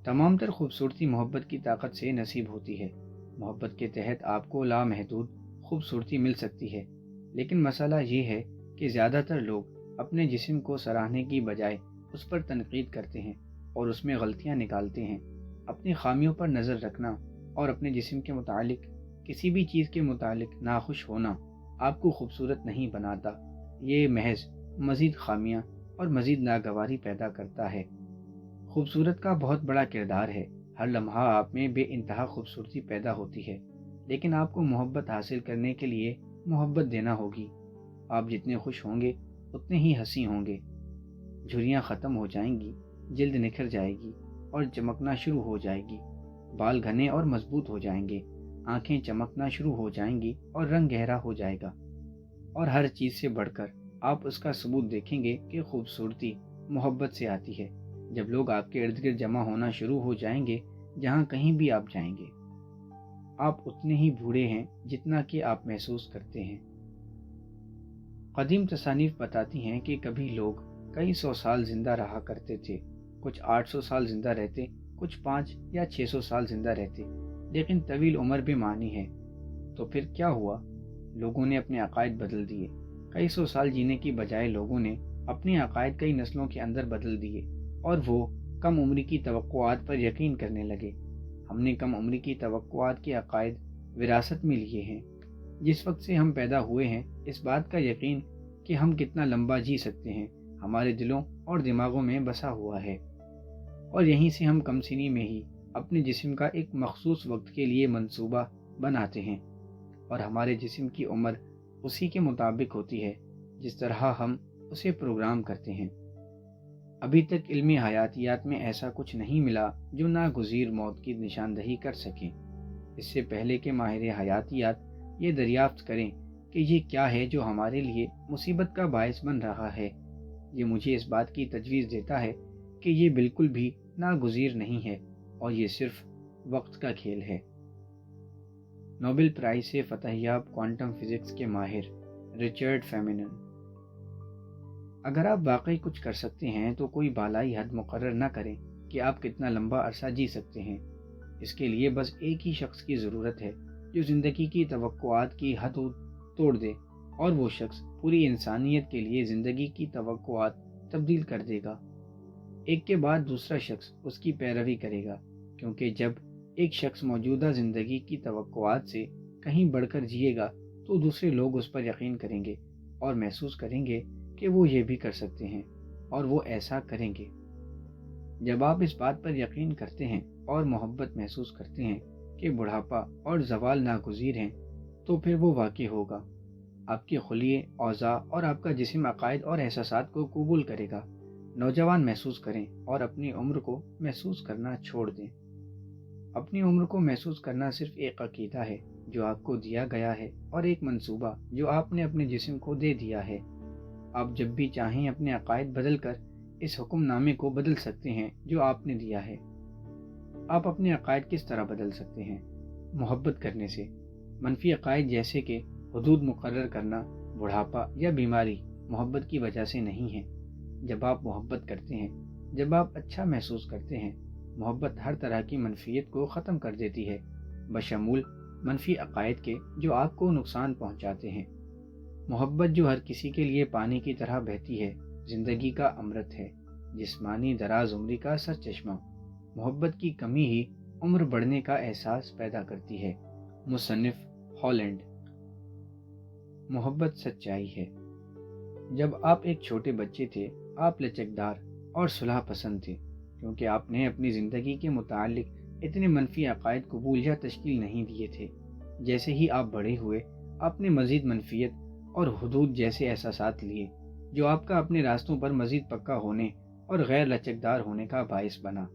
تمام تر خوبصورتی محبت کی طاقت سے نصیب ہوتی ہے۔ محبت کے تحت آپ کو لامحدود خوبصورتی مل سکتی ہے، لیکن مسئلہ یہ ہے کہ زیادہ تر لوگ اپنے جسم کو سراہنے کی بجائے اس پر تنقید کرتے ہیں اور اس میں غلطیاں نکالتے ہیں۔ اپنی خامیوں پر نظر رکھنا اور اپنے جسم کے متعلق کسی بھی چیز کے متعلق ناخوش ہونا آپ کو خوبصورت نہیں بناتا، یہ محض مزید خامیاں اور مزید ناگواری پیدا کرتا ہے۔ خوبصورت کا بہت بڑا کردار ہے۔ ہر لمحہ آپ میں بے انتہا خوبصورتی پیدا ہوتی ہے، لیکن آپ کو محبت حاصل کرنے کے لیے محبت دینا ہوگی۔ آپ جتنے خوش ہوں گے اتنے ہی ہنسی ہوں گے۔ جھریاں ختم ہو جائیں گی، جلد نکھر جائے گی اور چمکنا شروع ہو جائے گی، بال گھنے اور مضبوط ہو جائیں گے، آنکھیں چمکنا شروع ہو جائیں گی اور رنگ گہرا ہو جائے گا۔ اور ہر چیز سے بڑھ کر آپ اس کا ثبوت دیکھیں گے کہ خوبصورتی محبت سے آتی ہے، جب لوگ آپ کے ارد گرد جمع ہونا شروع ہو جائیں گے۔ جہاں کہیں بھی آپ جائیں گے آپ اتنے ہی بوڑھے ہیں جتنا کہ آپ محسوس کرتے ہیں۔ قدیم تصانیف بتاتی ہیں کہ کبھی لوگ کئی 100 سال زندہ رہا کرتے تھے، کچھ 800 سال زندہ رہتے، کچھ 5 یا 600 سال زندہ رہتے، لیکن طویل عمر بھی مانی ہے۔ تو پھر کیا ہوا؟ لوگوں نے اپنے عقائد بدل دیے۔ کئی 100 سال جینے کی بجائے لوگوں نے اپنے عقائد کئی نسلوں کے اندر بدل دیے اور وہ کم عمری کی توقعات پر یقین کرنے لگے۔ ہم نے کم عمری کی توقعات کے عقائد وراثت میں لیے ہیں۔ جس وقت سے ہم پیدا ہوئے ہیں اس بات کا یقین کہ ہم کتنا لمبا جی سکتے ہیں ہمارے دلوں اور دماغوں میں بسا ہوا ہے، اور یہیں سے ہم کم سنی میں ہی اپنے جسم کا ایک مخصوص وقت کے لیے منصوبہ بناتے ہیں، اور ہمارے جسم کی عمر اسی کے مطابق ہوتی ہے جس طرح ہم اسے پروگرام کرتے ہیں۔ ابھی تک علمی حیاتیات میں ایسا کچھ نہیں ملا جو ناگزیر موت کی نشاندہی کر سکیں۔ اس سے پہلے کہ ماہر حیاتیات یہ دریافت کریں کہ یہ کیا ہے جو ہمارے لیے مصیبت کا باعث بن رہا ہے، یہ مجھے اس بات کی تجویز دیتا ہے کہ یہ بالکل بھی ناگزیر نہیں ہے اور یہ صرف وقت کا کھیل ہے۔ نوبل پرائز سے فتح یاب کوانٹم فزکس کے ماہر رچرڈ فیمنن۔ اگر آپ واقعی کچھ کر سکتے ہیں تو کوئی بالائی حد مقرر نہ کریں کہ آپ کتنا لمبا عرصہ جی سکتے ہیں۔ اس کے لیے بس ایک ہی شخص کی ضرورت ہے جو زندگی کی توقعات کی حد توڑ دے، اور وہ شخص پوری انسانیت کے لیے زندگی کی توقعات تبدیل کر دے گا۔ ایک کے بعد دوسرا شخص اس کی پیروی کرے گا، کیونکہ جب ایک شخص موجودہ زندگی کی توقعات سے کہیں بڑھ کر جیے گا تو دوسرے لوگ اس پر یقین کریں گے اور محسوس کریں گے کہ وہ یہ بھی کر سکتے ہیں، اور وہ ایسا کریں گے۔ جب آپ اس بات پر یقین کرتے ہیں اور محبت محسوس کرتے ہیں کہ بڑھاپا اور زوال ناگزیر ہیں، تو پھر وہ واقع ہوگا۔ آپ کے خلیے، اوضاع اور آپ کا جسم عقائد اور احساسات کو قبول کرے گا۔ نوجوان محسوس کریں اور اپنی عمر کو محسوس کرنا چھوڑ دیں۔ اپنی عمر کو محسوس کرنا صرف ایک عقیدہ ہے جو آپ کو دیا گیا ہے، اور ایک منصوبہ جو آپ نے اپنے جسم کو دے دیا ہے۔ آپ جب بھی چاہیں اپنے عقائد بدل کر اس حکم نامے کو بدل سکتے ہیں جو آپ نے دیا ہے۔ آپ اپنے عقائد کس طرح بدل سکتے ہیں؟ محبت کرنے سے۔ منفی عقائد جیسے کہ حدود مقرر کرنا، بڑھاپا یا بیماری محبت کی وجہ سے نہیں ہے۔ جب آپ محبت کرتے ہیں، جب آپ اچھا محسوس کرتے ہیں، محبت ہر طرح کی منفیت کو ختم کر دیتی ہے، بشمول منفی عقائد کے جو آپ کو نقصان پہنچاتے ہیں۔ محبت جو ہر کسی کے لیے پانی کی طرح بہتی ہے، زندگی کا امرت ہے، جسمانی دراز عمری کا سرچشمہ۔ محبت کی کمی ہی عمر بڑھنے کا احساس پیدا کرتی ہے۔ مصنف ہالینڈ۔ محبت سچائی ہے۔ جب آپ ایک چھوٹے بچے تھے آپ لچکدار اور صلح پسند تھے، کیونکہ آپ نے اپنی زندگی کے متعلق اتنے منفی عقائد قبول یا تشکیل نہیں دیے تھے۔ جیسے ہی آپ بڑے ہوئے آپ نے مزید منفیت اور حدود جیسے احساسات لیے، جو آپ کا اپنے راستوں پر مزید پکا ہونے اور غیر لچکدار ہونے کا باعث بنا۔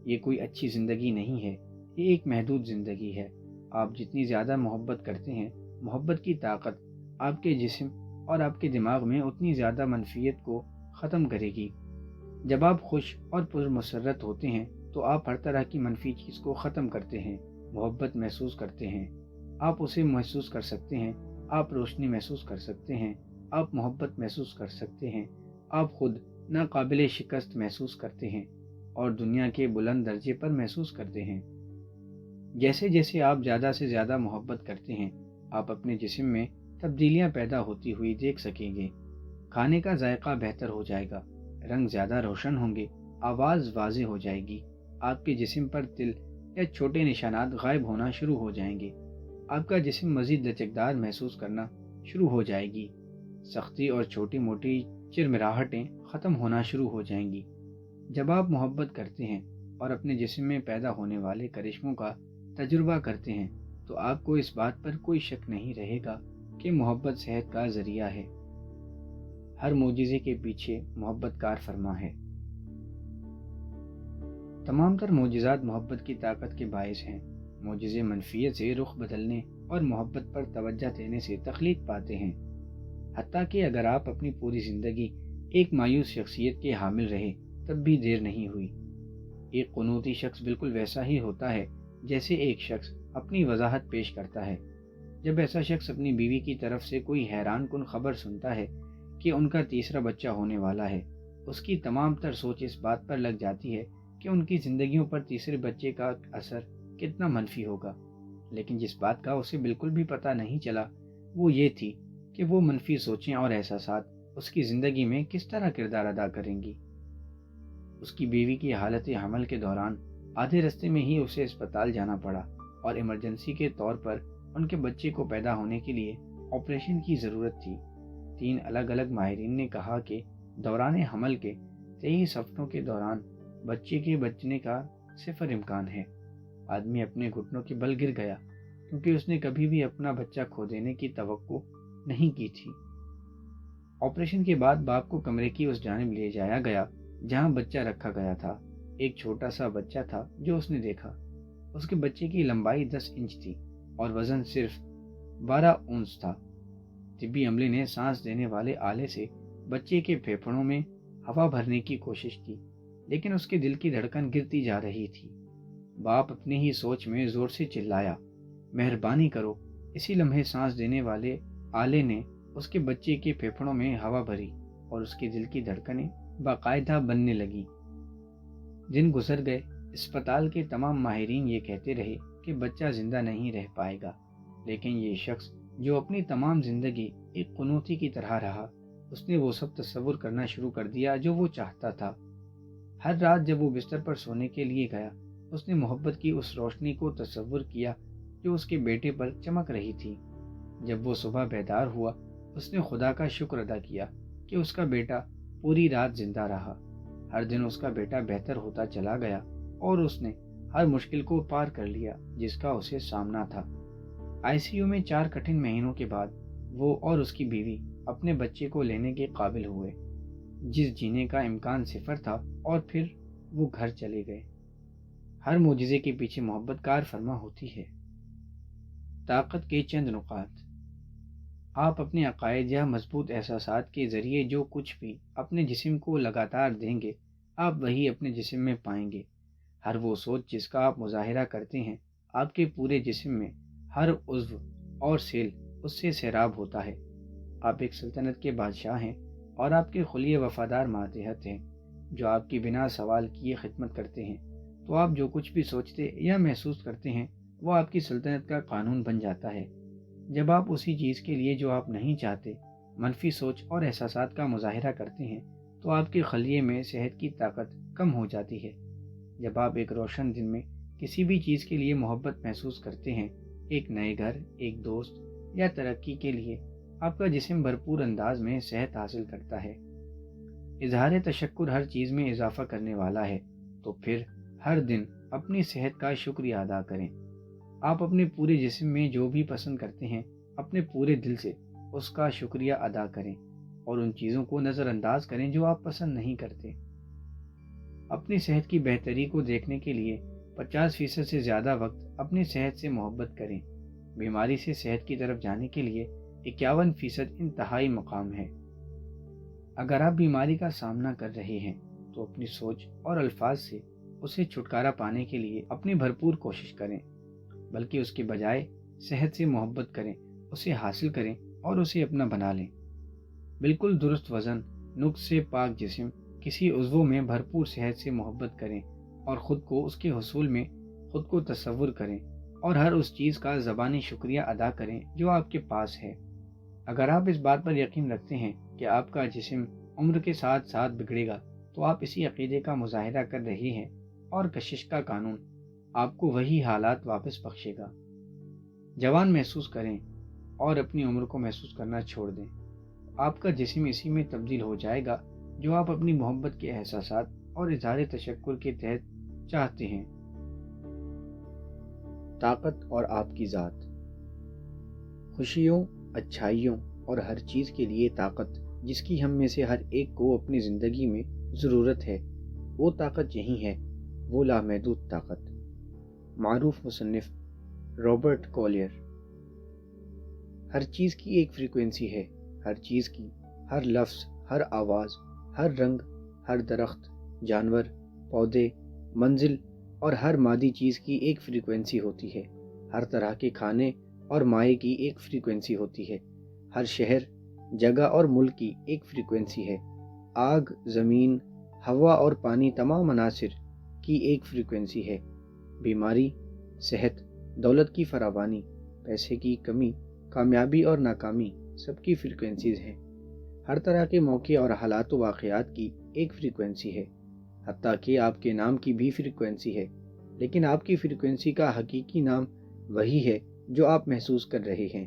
یہ کوئی اچھی زندگی نہیں ہے، یہ ایک محدود زندگی ہے۔ آپ جتنی زیادہ محبت کرتے ہیں، محبت کی طاقت آپ کے جسم اور آپ کے دماغ میں اتنی زیادہ منفیت کو ختم کرے گی۔ جب آپ خوش اور پرمسرت ہوتے ہیں تو آپ ہر طرح کی منفی چیز کو ختم کرتے ہیں، محبت محسوس کرتے ہیں۔ آپ اسے محسوس کر سکتے ہیں، آپ روشنی محسوس کر سکتے ہیں، آپ محبت محسوس کر سکتے ہیں، آپ خود ناقابل شکست محسوس کرتے ہیں اور دنیا کے بلند درجے پر محسوس کرتے ہیں۔ جیسے جیسے آپ زیادہ سے زیادہ محبت کرتے ہیں، آپ اپنے جسم میں تبدیلیاں پیدا ہوتی ہوئی دیکھ سکیں گے۔ کھانے کا ذائقہ بہتر ہو جائے گا، رنگ زیادہ روشن ہوں گے، آواز واضح ہو جائے گی، آپ کے جسم پر تل یا چھوٹے نشانات غائب ہونا شروع ہو جائیں گے، آپ کا جسم مزید لچکدار محسوس کرنا شروع ہو جائے گی، سختی اور چھوٹی موٹی چرمراہٹیں ختم ہونا شروع ہو جائیں گی۔ جب آپ محبت کرتے ہیں اور اپنے جسم میں پیدا ہونے والے کرشموں کا تجربہ کرتے ہیں تو آپ کو اس بات پر کوئی شک نہیں رہے گا کہ محبت صحت کا ذریعہ ہے۔ ہر معجزے کے پیچھے محبت کار فرما ہے۔ تمام تر معجزات محبت کی طاقت کے باعث ہیں۔ معجزے منفیت سے رخ بدلنے اور محبت پر توجہ دینے سے تخلیق پاتے ہیں۔ حتیٰ کہ اگر آپ اپنی پوری زندگی ایک مایوس شخصیت کے حامل رہے تب بھی دیر نہیں ہوئی۔ ایک قنوطی شخص بالکل ویسا ہی ہوتا ہے جیسے ایک شخص اپنی وضاحت پیش کرتا ہے۔ جب ایسا شخص اپنی بیوی کی طرف سے کوئی حیران کن خبر سنتا ہے کہ ان کا تیسرا بچہ ہونے والا ہے، اس کی تمام تر سوچ اس بات پر لگ جاتی ہے کہ ان کی زندگیوں پر تیسرے بچے کا اثر کتنا منفی ہوگا۔ لیکن جس بات کا اسے بالکل بھی پتہ نہیں چلا وہ یہ تھی کہ وہ منفی سوچیں اور احساسات اس کی زندگی میں کس طرح کردار ادا کریں گی۔ اس کی بیوی کی حالت حمل کے دوران آدھے رستے میں ہی اسے اسپتال جانا پڑا اور ایمرجنسی کے طور پر ان کے بچے کو پیدا ہونے کے لیے آپریشن کی ضرورت تھی۔ 3 الگ الگ ماہرین نے کہا کہ دوران حمل کے 23 ہفتوں کے دوران بچے کے بچنے کا 0 امکان ہے۔ آدمی اپنے گھٹنوں کے بل گر گیا کیونکہ اس نے کبھی بھی اپنا بچہ کھو دینے کی توقع نہیں کی تھی۔ آپریشن کے بعد باپ کو کمرے کی اس جانب لے جایا گیا جہاں بچہ رکھا گیا تھا۔ ایک چھوٹا سا بچہ تھا جو اس نے دیکھا۔ اس کے بچے کی لمبائی 10 انچ تھی اور وزن صرف 12 اونس تھا۔ طبی عملے نے سانس دینے والے آلے سے بچے کے پھیپھڑوں میں ہوا بھرنے کی کوشش کی، لیکن اس کے دل کی دھڑکن گرتی جا رہی تھی۔ باپ اپنی ہی سوچ میں زور سے چلایا، مہربانی کرو۔ اسی لمحے سانس دینے والے آلے نے اس کے بچے کے پھیپھڑوں میں ہوا بھری اور اس کے دل کی دھڑکنیں باقاعدہ بننے لگیں۔ دن گزر گئے۔ اسپتال کے تمام ماہرین یہ کہتے رہے کہ بچہ زندہ نہیں رہ پائے گا، لیکن یہ شخص جو اپنی تمام زندگی ایک قنوطی کی طرح رہا، اس نے وہ سب تصور کرنا شروع کر دیا جو وہ چاہتا تھا۔ ہر رات جب وہ بستر پر سونے کے لیے گیا، اس نے محبت کی اس روشنی کو تصور کیا جو اس کے بیٹے پر چمک رہی تھی۔ جب وہ صبح بیدار ہوا، اس نے خدا کا شکر ادا کیا کہ اس کا بیٹا پوری رات زندہ رہا۔ ہر دن اس کا بیٹا بہتر ہوتا چلا گیا اور اس نے ہر مشکل کو پار کر لیا جس کا اسے سامنا تھا۔ آئی سی یو میں 4 کٹھن مہینوں کے بعد وہ اور اس کی بیوی اپنے بچے کو لینے کے قابل ہوئے، جس جینے کا امکان 0 تھا، اور پھر وہ گھر چلے گئے۔ ہر معجزے کے پیچھے محبت کار فرما ہوتی ہے۔ طاقت کے چند نقاط۔ آپ اپنے عقائد یا مضبوط احساسات کے ذریعے جو کچھ بھی اپنے جسم کو لگاتار دیں گے، آپ وہی اپنے جسم میں پائیں گے۔ ہر وہ سوچ جس کا آپ مظاہرہ کرتے ہیں، آپ کے پورے جسم میں ہر عضو اور سیل اس سے سیراب ہوتا ہے۔ آپ ایک سلطنت کے بادشاہ ہیں اور آپ کے خلیے وفادار ماتحت ہیں جو آپ کی بنا سوال کیے خدمت کرتے ہیں۔ تو آپ جو کچھ بھی سوچتے یا محسوس کرتے ہیں وہ آپ کی سلطنت کا قانون بن جاتا ہے۔ جب آپ اسی چیز کے لیے جو آپ نہیں چاہتے منفی سوچ اور احساسات کا مظاہرہ کرتے ہیں تو آپ کے خلیے میں صحت کی طاقت کم ہو جاتی ہے۔ جب آپ ایک روشن دن میں کسی بھی چیز کے لیے محبت محسوس کرتے ہیں، ایک نئے گھر، ایک دوست یا ترقی کے لیے، آپ کا جسم بھرپور انداز میں صحت حاصل کرتا ہے۔ اظہار تشکر ہر چیز میں اضافہ کرنے والا ہے، تو پھر ہر دن اپنی صحت کا شکریہ ادا کریں۔ آپ اپنے پورے جسم میں جو بھی پسند کرتے ہیں، اپنے پورے دل سے اس کا شکریہ ادا کریں اور ان چیزوں کو نظر انداز کریں جو آپ پسند نہیں کرتے۔ اپنی صحت کی بہتری کو دیکھنے کے لیے 50% سے زیادہ وقت اپنی صحت سے محبت کریں۔ بیماری سے صحت کی طرف جانے کے لیے 51% انتہائی مقام ہے۔ اگر آپ بیماری کا سامنا کر رہے ہیں تو اپنی سوچ اور الفاظ سے اسے چھٹکارا پانے کے لیے اپنی بھرپور کوشش کریں، بلکہ اس کے بجائے صحت سے محبت کریں، اسے حاصل کریں اور اسے اپنا بنا لیں۔ بالکل درست وزن، نقص سے پاک جسم، کسی عضو میں بھرپور صحت سے محبت کریں اور خود کو اس کے حصول میں خود کو تصور کریں اور ہر اس چیز کا زبانی شکریہ ادا کریں جو آپ کے پاس ہے۔ اگر آپ اس بات پر یقین رکھتے ہیں کہ آپ کا جسم عمر کے ساتھ ساتھ بگڑے گا، تو آپ اسی عقیدے کا مظاہرہ کر رہے ہیں اور کشش کا قانون آپ کو وہی حالات واپس بخشے گا۔ جوان محسوس کریں اور اپنی عمر کو محسوس کرنا چھوڑ دیں۔ آپ کا جسم اسی میں تبدیل ہو جائے گا جو آپ اپنی محبت کے احساسات اور اظہار تشکر کے تحت چاہتے ہیں۔ طاقت اور آپ کی ذات۔ خوشیوں، اچھائیوں اور ہر چیز کے لیے طاقت جس کی ہم میں سے ہر ایک کو اپنی زندگی میں ضرورت ہے، وہ طاقت یہی ہے، وہ لامحدود طاقت۔ معروف مصنف رابرٹ کولیر۔ ہر چیز کی ایک فریکوینسی ہے، ہر چیز کی، ہر لفظ، ہر آواز، ہر رنگ، ہر درخت، جانور، پودے، منزل اور ہر مادی چیز کی ایک فریکوینسی ہوتی ہے۔ ہر طرح کے کھانے اور مائع کی ایک فریکوینسی ہوتی ہے۔ ہر شہر، جگہ اور ملک کی ایک فریکوینسی ہے۔ آگ، زمین، ہوا اور پانی، تمام عناصر کی ایک فریکوینسی ہے۔ بیماری، صحت، دولت کی فراوانی، پیسے کی کمی، کامیابی اور ناکامی، سب کی فریکوینسیز ہیں۔ ہر طرح کے موقع اور حالات و واقعات کی ایک فریکوینسی ہے، حتیٰ کہ آپ کے نام کی بھی فریکوینسی ہے، لیکن آپ کی فریکوینسی کا حقیقی نام وہی ہے جو آپ محسوس کر رہے ہیں،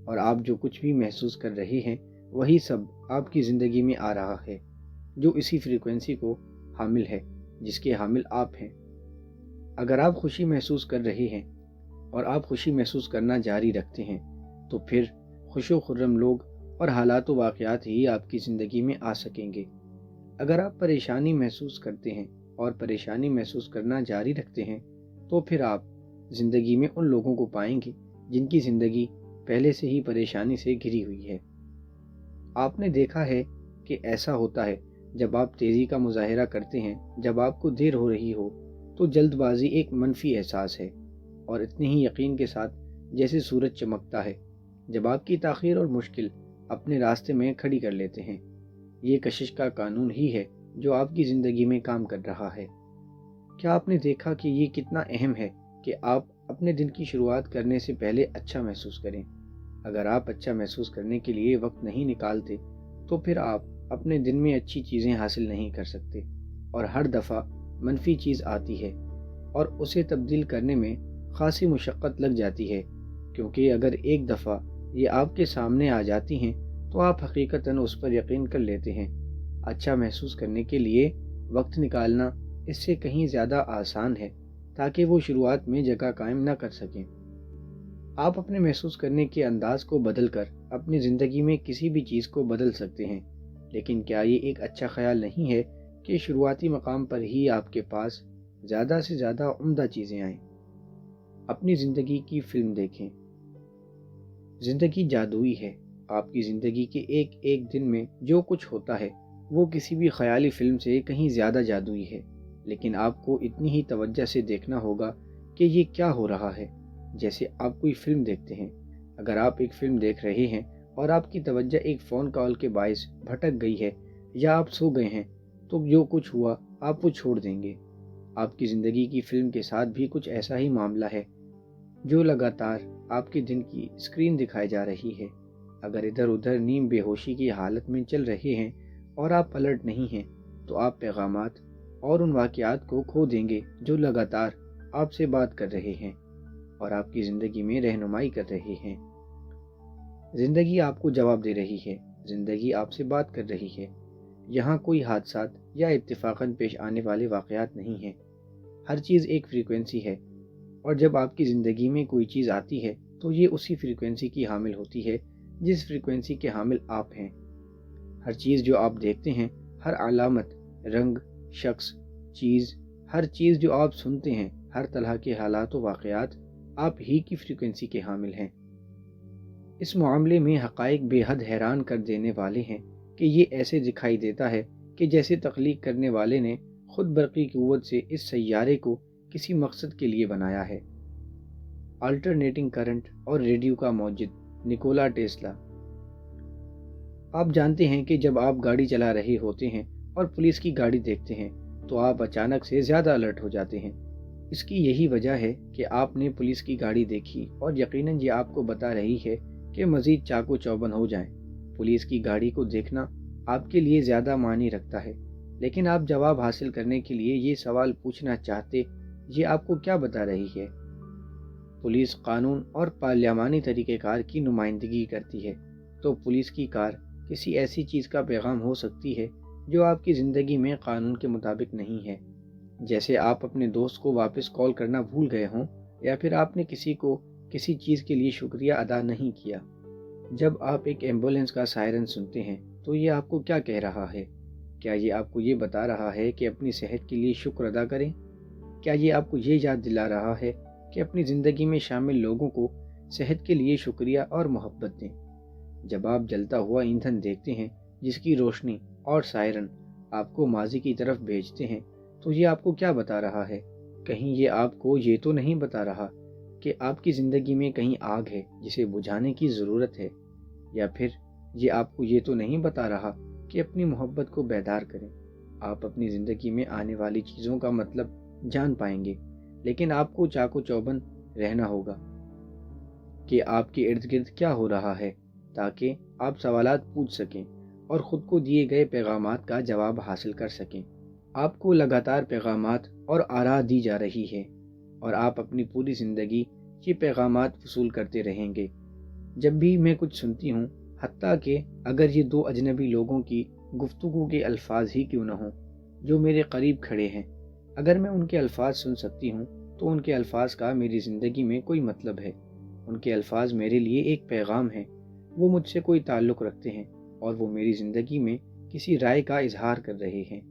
اور آپ جو کچھ بھی محسوس کر رہے ہیں وہی سب آپ کی زندگی میں آ رہا ہے، جو اسی فریکوینسی کو حامل ہے جس کے حامل آپ ہیں۔ اگر آپ خوشی محسوس کر رہے ہیں اور آپ خوشی محسوس کرنا جاری رکھتے ہیں، تو پھر خوش و خرم لوگ اور حالات و واقعات ہی آپ کی زندگی میں آ سکیں گے۔ اگر آپ پریشانی محسوس کرتے ہیں اور پریشانی محسوس کرنا جاری رکھتے ہیں، تو پھر آپ زندگی میں ان لوگوں کو پائیں گے جن کی زندگی پہلے سے ہی پریشانی سے گھری ہوئی ہے۔ آپ نے دیکھا ہے کہ ایسا ہوتا ہے جب آپ تیزی کا مظاہرہ کرتے ہیں، جب آپ کو دیر ہو رہی ہو تو جلد بازی ایک منفی احساس ہے، اور اتنے ہی یقین کے ساتھ جیسے سورج چمکتا ہے جب آپ کی تاخیر اور مشکل اپنے راستے میں کھڑی کر لیتے ہیں۔ یہ کشش کا قانون ہی ہے جو آپ کی زندگی میں کام کر رہا ہے۔ کیا آپ نے دیکھا کہ یہ کتنا اہم ہے کہ آپ اپنے دن کی شروعات کرنے سے پہلے اچھا محسوس کریں؟ اگر آپ اچھا محسوس کرنے کے لیے وقت نہیں نکالتے، تو پھر آپ اپنے دن میں اچھی چیزیں حاصل نہیں کر سکتے، اور ہر دفعہ منفی چیز آتی ہے اور اسے تبدیل کرنے میں خاصی مشقت لگ جاتی ہے، کیونکہ اگر ایک دفعہ یہ آپ کے سامنے آ جاتی ہیں تو آپ حقیقتاً اس پر یقین کر لیتے ہیں۔ اچھا محسوس کرنے کے لیے وقت نکالنا اس سے کہیں زیادہ آسان ہے، تاکہ وہ شروعات میں جگہ قائم نہ کر سکیں۔ آپ اپنے محسوس کرنے کے انداز کو بدل کر اپنی زندگی میں کسی بھی چیز کو بدل سکتے ہیں، لیکن کیا یہ ایک اچھا خیال نہیں ہے کہ شروعاتی مقام پر ہی آپ کے پاس زیادہ سے زیادہ عمدہ چیزیں آئیں؟ اپنی زندگی کی فلم دیکھیں۔ زندگی جادوئی ہے۔ آپ کی زندگی کے ایک ایک دن میں جو کچھ ہوتا ہے وہ کسی بھی خیالی فلم سے کہیں زیادہ جادوئی ہے، لیکن آپ کو اتنی ہی توجہ سے دیکھنا ہوگا کہ یہ کیا ہو رہا ہے، جیسے آپ کوئی فلم دیکھتے ہیں۔ اگر آپ ایک فلم دیکھ رہے ہیں اور آپ کی توجہ ایک فون کال کے باعث بھٹک گئی ہے یا آپ سو گئے ہیں، تو جو کچھ ہوا آپ وہ چھوڑ دیں گے۔ آپ کی زندگی کی فلم کے ساتھ بھی کچھ ایسا ہی معاملہ ہے جو لگاتار آپ کے دن کی اسکرین دکھائی جا رہی ہے۔ اگر ادھر ادھر نیم بے ہوشی کی حالت میں چل رہے ہیں اور آپ الرٹ نہیں ہیں، تو آپ پیغامات اور ان واقعات کو کھو دیں گے جو لگاتار آپ سے بات کر رہے ہیں اور آپ کی زندگی میں رہنمائی کر رہے ہیں۔ زندگی آپ کو جواب دے رہی ہے، زندگی آپ سے بات کر رہی ہے۔ یہاں کوئی حادثات یا اتفاقاً پیش آنے والے واقعات نہیں ہیں۔ ہر چیز ایک فریکوینسی ہے، اور جب آپ کی زندگی میں کوئی چیز آتی ہے تو یہ اسی فریکوینسی کی حامل ہوتی ہے جس فریکوینسی کے حامل آپ ہیں۔ ہر چیز جو آپ دیکھتے ہیں، ہر علامت، رنگ، شخص، چیز، ہر چیز جو آپ سنتے ہیں، ہر طرح کے حالات و واقعات آپ ہی کی فریکوینسی کے حامل ہیں۔ اس معاملے میں حقائق بے حد حیران کر دینے والے ہیں کہ یہ ایسے دکھائی دیتا ہے کہ جیسے تخلیق کرنے والے نے خود برقی قوت سے اس سیارے کو کسی مقصد کے لیے بنایا ہے۔ آلٹرنیٹنگ کرنٹ اور ریڈیو کا موجد نکولا ٹیسلا۔ آپ جانتے ہیں کہ جب آپ گاڑی چلا رہے ہوتے ہیں اور پولیس کی گاڑی دیکھتے ہیں تو آپ اچانک سے زیادہ الرٹ ہو جاتے ہیں۔ اس کی یہی وجہ ہے کہ آپ نے پولیس کی گاڑی دیکھی اور یقیناً یہ آپ کو بتا رہی ہے کہ مزید چاقو چوبند ہو جائیں۔ پولیس کی گاڑی کو دیکھنا آپ کے لیے زیادہ معنی رکھتا ہے، لیکن آپ جواب حاصل کرنے کے لیے یہ سوال پوچھنا چاہتے، یہ آپ کو کیا بتا رہی ہے؟ پولیس قانون اور پارلیمانی طریقہ کار کی نمائندگی کرتی ہے، تو پولیس کی کار کسی ایسی چیز کا پیغام ہو سکتی ہے جو آپ کی زندگی میں قانون کے مطابق نہیں ہے، جیسے آپ اپنے دوست کو واپس کال کرنا بھول گئے ہوں، یا پھر آپ نے کسی کو کسی چیز کے لیے شکریہ ادا نہیں کیا۔ جب آپ ایک ایمبولینس کا سائرن سنتے ہیں تو یہ آپ کو کیا کہہ رہا ہے؟ کیا یہ آپ کو یہ بتا رہا ہے کہ اپنی صحت کے لیے شکر ادا کریں؟ کیا یہ آپ کو یہ یاد دلا رہا ہے کہ اپنی زندگی میں شامل لوگوں کو صحت کے لیے شکریہ اور محبت دیں؟ جب آپ جلتا ہوا ایندھن دیکھتے ہیں جس کی روشنی اور سائرن آپ کو ماضی کی طرف بھیجتے ہیں تو یہ آپ کو کیا بتا رہا ہے؟ کہیں یہ آپ کو یہ تو نہیں بتا رہا کہ آپ کی زندگی میں کہیں آگ ہے جسے بجھانے کی ضرورت ہے؟ یا پھر یہ آپ کو یہ تو نہیں بتا رہا کہ اپنی محبت کو بیدار کریں؟ آپ اپنی زندگی میں آنے والی چیزوں کا مطلب جان پائیں گے، لیکن آپ کو چاقو چوبند رہنا ہوگا کہ آپ کے ارد گرد کیا ہو رہا ہے، تاکہ آپ سوالات پوچھ سکیں اور خود کو دیے گئے پیغامات کا جواب حاصل کر سکیں۔ آپ کو لگاتار پیغامات اور آراء دی جا رہی ہے، اور آپ اپنی پوری زندگی یہ پیغامات وصول کرتے رہیں گے۔ جب بھی میں کچھ سنتی ہوں، حتیٰ کہ اگر یہ دو اجنبی لوگوں کی گفتگو کے الفاظ ہی کیوں نہ ہوں جو میرے قریب کھڑے ہیں، اگر میں ان کے الفاظ سن سکتی ہوں تو ان کے الفاظ کا میری زندگی میں کوئی مطلب ہے۔ ان کے الفاظ میرے لیے ایک پیغام ہے، وہ مجھ سے کوئی تعلق رکھتے ہیں اور وہ میری زندگی میں کسی رائے کا اظہار کر رہے ہیں۔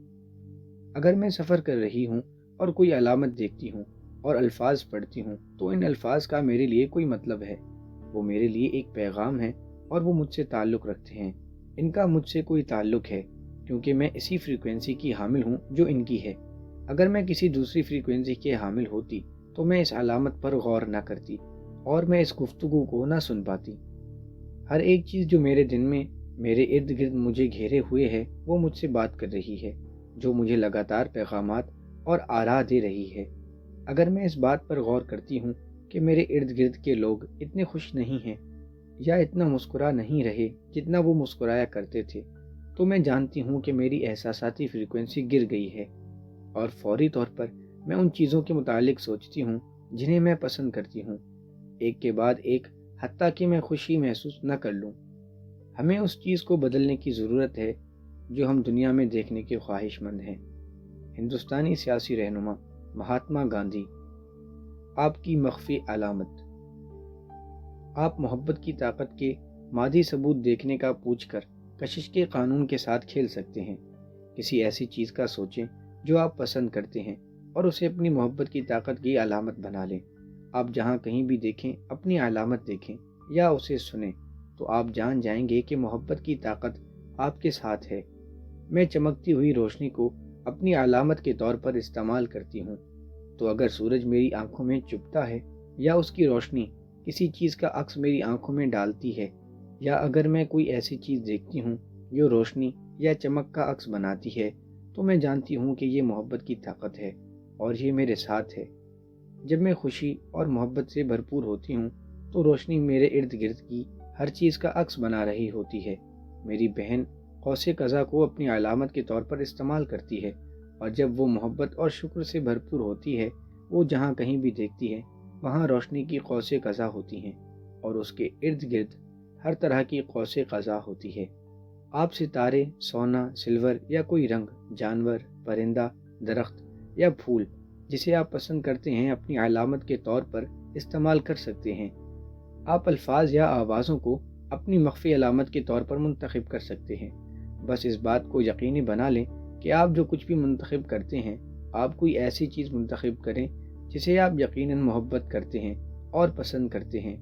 اگر میں سفر کر رہی ہوں اور کوئی علامت دیکھتی ہوں اور الفاظ پڑھتی ہوں تو ان الفاظ کا میرے لیے کوئی مطلب ہے، وہ میرے لیے ایک پیغام ہے اور وہ مجھ سے تعلق رکھتے ہیں۔ ان کا مجھ سے کوئی تعلق ہے کیونکہ میں اسی فریکوینسی کی حامل ہوں جو ان کی ہے۔ اگر میں کسی دوسری فریکوینسی کے حامل ہوتی تو میں اس علامت پر غور نہ کرتی اور میں اس گفتگو کو نہ سن پاتی۔ ہر ایک چیز جو میرے دن میں میرے ارد گرد مجھے گھیرے ہوئے ہے وہ مجھ سے بات کر رہی ہے، جو مجھے لگاتار پیغامات اور آراء دے رہی ہے۔ اگر میں اس بات پر غور کرتی ہوں کہ میرے ارد گرد کے لوگ اتنے خوش نہیں ہیں یا اتنا مسکرا نہیں رہے جتنا وہ مسکرایا کرتے تھے، تو میں جانتی ہوں کہ میری احساساتی فریکوینسی گر گئی ہے، اور فوری طور پر میں ان چیزوں کے متعلق سوچتی ہوں جنہیں میں پسند کرتی ہوں، ایک کے بعد ایک، حتیٰ کہ میں خوشی محسوس نہ کر لوں۔ ہمیں اس چیز کو بدلنے کی ضرورت ہے جو ہم دنیا میں دیکھنے کے خواہش مند ہیں۔ ہندوستانی سیاسی رہنما مہاتما گاندھی۔ آپ کی مخفی علامت۔ آپ محبت کی طاقت کے مادی ثبوت دیکھنے کا پوچھ کر کشش کے قانون کے ساتھ کھیل سکتے ہیں۔ کسی ایسی چیز کا سوچیں جو آپ پسند کرتے ہیں اور اسے اپنی محبت کی طاقت کی علامت بنا لیں۔ آپ جہاں کہیں بھی دیکھیں اپنی علامت دیکھیں یا اسے سنیں تو آپ جان جائیں گے کہ محبت کی طاقت آپ کے ساتھ ہے۔ میں چمکتی ہوئی روشنی کو اپنی علامت کے طور پر استعمال کرتی ہوں، تو اگر سورج میری آنکھوں میں چبھتا ہے یا اس کی روشنی کسی چیز کا عکس میری آنکھوں میں ڈالتی ہے، یا اگر میں کوئی ایسی چیز دیکھتی ہوں جو روشنی یا چمک کا عکس بناتی ہے، تو میں جانتی ہوں کہ یہ محبت کی طاقت ہے اور یہ میرے ساتھ ہے۔ جب میں خوشی اور محبت سے بھرپور ہوتی ہوں تو روشنی میرے ارد گرد کی ہر چیز کا عکس بنا رہی ہوتی ہے۔ میری بہن قوس قزح کو اپنی علامت کے طور پر استعمال کرتی ہے، اور جب وہ محبت اور شکر سے بھرپور ہوتی ہے، وہ جہاں کہیں بھی دیکھتی ہے وہاں روشنی کی قوس قزح ہوتی ہیں، اور اس کے ارد گرد ہر طرح کی قوس قزح ہوتی ہے۔ آپ ستارے، سونا، سلور یا کوئی رنگ، جانور، پرندہ، درخت یا پھول جسے آپ پسند کرتے ہیں اپنی علامت کے طور پر استعمال کر سکتے ہیں۔ آپ الفاظ یا آوازوں کو اپنی مخفی علامت کے طور پر منتخب کر سکتے ہیں۔ بس اس بات کو یقینی بنا لیں کہ آپ جو کچھ بھی منتخب کرتے ہیں، آپ کوئی ایسی چیز منتخب کریں جسے آپ یقیناً محبت کرتے ہیں اور پسند کرتے ہیں۔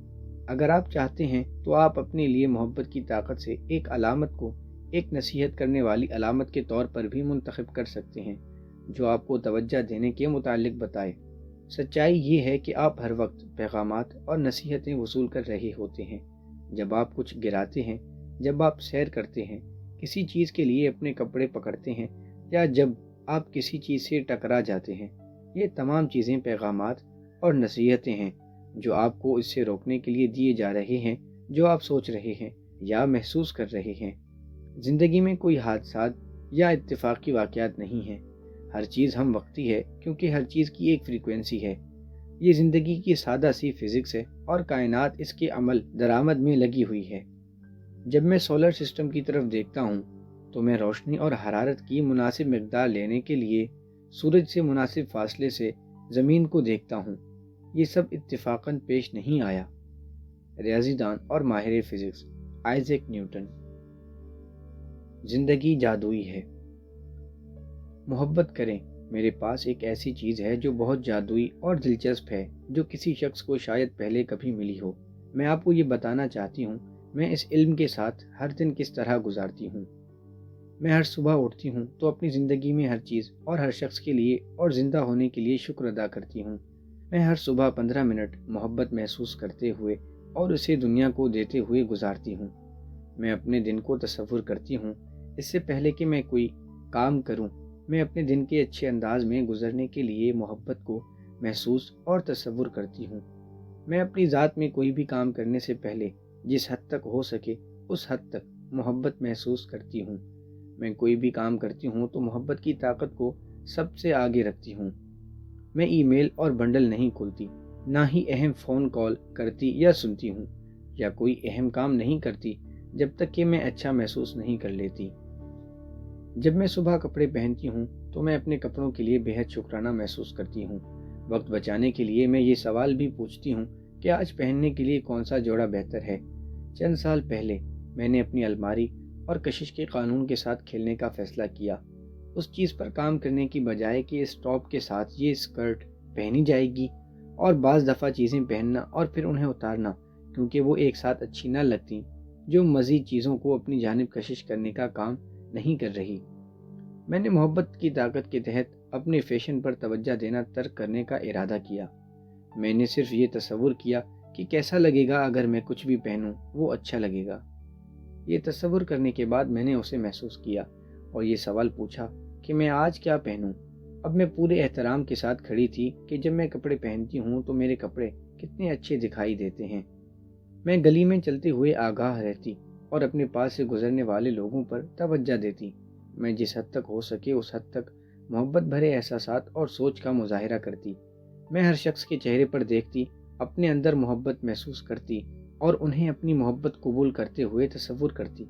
اگر آپ چاہتے ہیں تو آپ اپنے لیے محبت کی طاقت سے ایک علامت کو ایک نصیحت کرنے والی علامت کے طور پر بھی منتخب کر سکتے ہیں جو آپ کو توجہ دینے کے متعلق بتائے۔ سچائی یہ ہے کہ آپ ہر وقت پیغامات اور نصیحتیں وصول کر رہے ہوتے ہیں۔ جب آپ کچھ گراتے ہیں، جب آپ سیر کرتے ہیں، کسی چیز کے لیے اپنے کپڑے پکڑتے ہیں، یا جب آپ کسی چیز سے ٹکرا جاتے ہیں، یہ تمام چیزیں پیغامات اور نصیحتیں ہیں جو آپ کو اس سے روکنے کے لیے دیے جا رہے ہیں جو آپ سوچ رہے ہیں یا محسوس کر رہے ہیں۔ زندگی میں کوئی حادثات یا اتفاقی واقعات نہیں ہیں۔ ہر چیز ہم وقتی ہے کیونکہ ہر چیز کی ایک فریکوینسی ہے۔ یہ زندگی کی سادہ سی فزکس ہے اور کائنات اس کے عمل درآمد میں لگی ہوئی ہے۔ جب میں سولر سسٹم کی طرف دیکھتا ہوں تو میں روشنی اور حرارت کی مناسب مقدار لینے کے لیے سورج سے مناسب فاصلے سے زمین کو دیکھتا ہوں۔ یہ سب اتفاقاً پیش نہیں آیا۔ ریاضی دان اور ماہر فزکس آئزیک نیوٹن۔ زندگی جادوئی ہے۔ محبت کریں، میرے پاس ایک ایسی چیز ہے جو بہت جادوئی اور دلچسپ ہے جو کسی شخص کو شاید پہلے کبھی ملی ہو۔ میں آپ کو یہ بتانا چاہتی ہوں میں اس علم کے ساتھ ہر دن کس طرح گزارتی ہوں۔ میں ہر صبح اٹھتی ہوں تو اپنی زندگی میں ہر چیز اور ہر شخص کے لیے اور زندہ ہونے کے لیے شکر ادا کرتی ہوں۔ میں ہر صبح 15 منٹ محبت محسوس کرتے ہوئے اور اسے دنیا کو دیتے ہوئے گزارتی ہوں۔ میں اپنے دن کو تصور کرتی ہوں اس سے پہلے کہ میں کوئی کام کروں۔ میں اپنے دن کے اچھے انداز میں گزرنے کے لیے محبت کو محسوس اور تصور کرتی ہوں۔ میں اپنی ذات میں کوئی بھی کام کرنے سے پہلے جس حد تک ہو سکے اس حد تک محبت محسوس کرتی ہوں۔ میں کوئی بھی کام کرتی ہوں تو محبت کی طاقت کو سب سے آگے رکھتی ہوں۔ میں ای میل اور بنڈل نہیں کھولتی، نہ ہی اہم فون کال کرتی یا سنتی ہوں، یا کوئی اہم کام نہیں کرتی جب تک کہ میں اچھا محسوس نہیں کر لیتی۔ جب میں صبح کپڑے پہنتی ہوں تو میں اپنے کپڑوں کے لیے بے حد شکرانہ محسوس کرتی ہوں۔ وقت بچانے کے لیے میں یہ سوال بھی پوچھتی ہوں کہ آج پہننے کے لیے کون سا جوڑا بہتر ہے۔ چند سال پہلے میں نے اپنی الماری اور کشش کے قانون کے ساتھ کھیلنے کا فیصلہ کیا۔ اس چیز پر کام کرنے کی بجائے کہ اس ٹاپ کے ساتھ یہ اسکرٹ پہنی جائے گی، اور بعض دفعہ چیزیں پہننا اور پھر انہیں اتارنا کیونکہ وہ ایک ساتھ اچھی نہ لگتی، جو مزید چیزوں کو اپنی جانب کشش کرنے کا کام نہیں کر رہی۔ میں نے محبت کی طاقت کے تحت اپنے فیشن پر توجہ دینا ترک کرنے کا ارادہ کیا۔ میں نے صرف یہ تصور کیا کہ کیسا لگے گا اگر میں کچھ بھی پہنوں، وہ اچھا لگے گا۔ یہ تصور کرنے کے بعد میں نے اسے محسوس کیا اور یہ سوال پوچھا کہ میں آج کیا پہنوں۔ اب میں پورے احترام کے ساتھ کھڑی تھی کہ جب میں کپڑے پہنتی ہوں تو میرے کپڑے کتنے اچھے دکھائی دیتے ہیں۔ میں گلی میں چلتے ہوئے آگاہ رہتی اور اپنے پاس سے گزرنے والے لوگوں پر توجہ دیتی۔ میں جس حد تک ہو سکے اس حد تک محبت بھرے احساسات اور سوچ کا مظاہرہ کرتی۔ میں ہر شخص کے چہرے پر دیکھتی، اپنے اندر محبت محسوس کرتی اور انہیں اپنی محبت قبول کرتے ہوئے تصور کرتی۔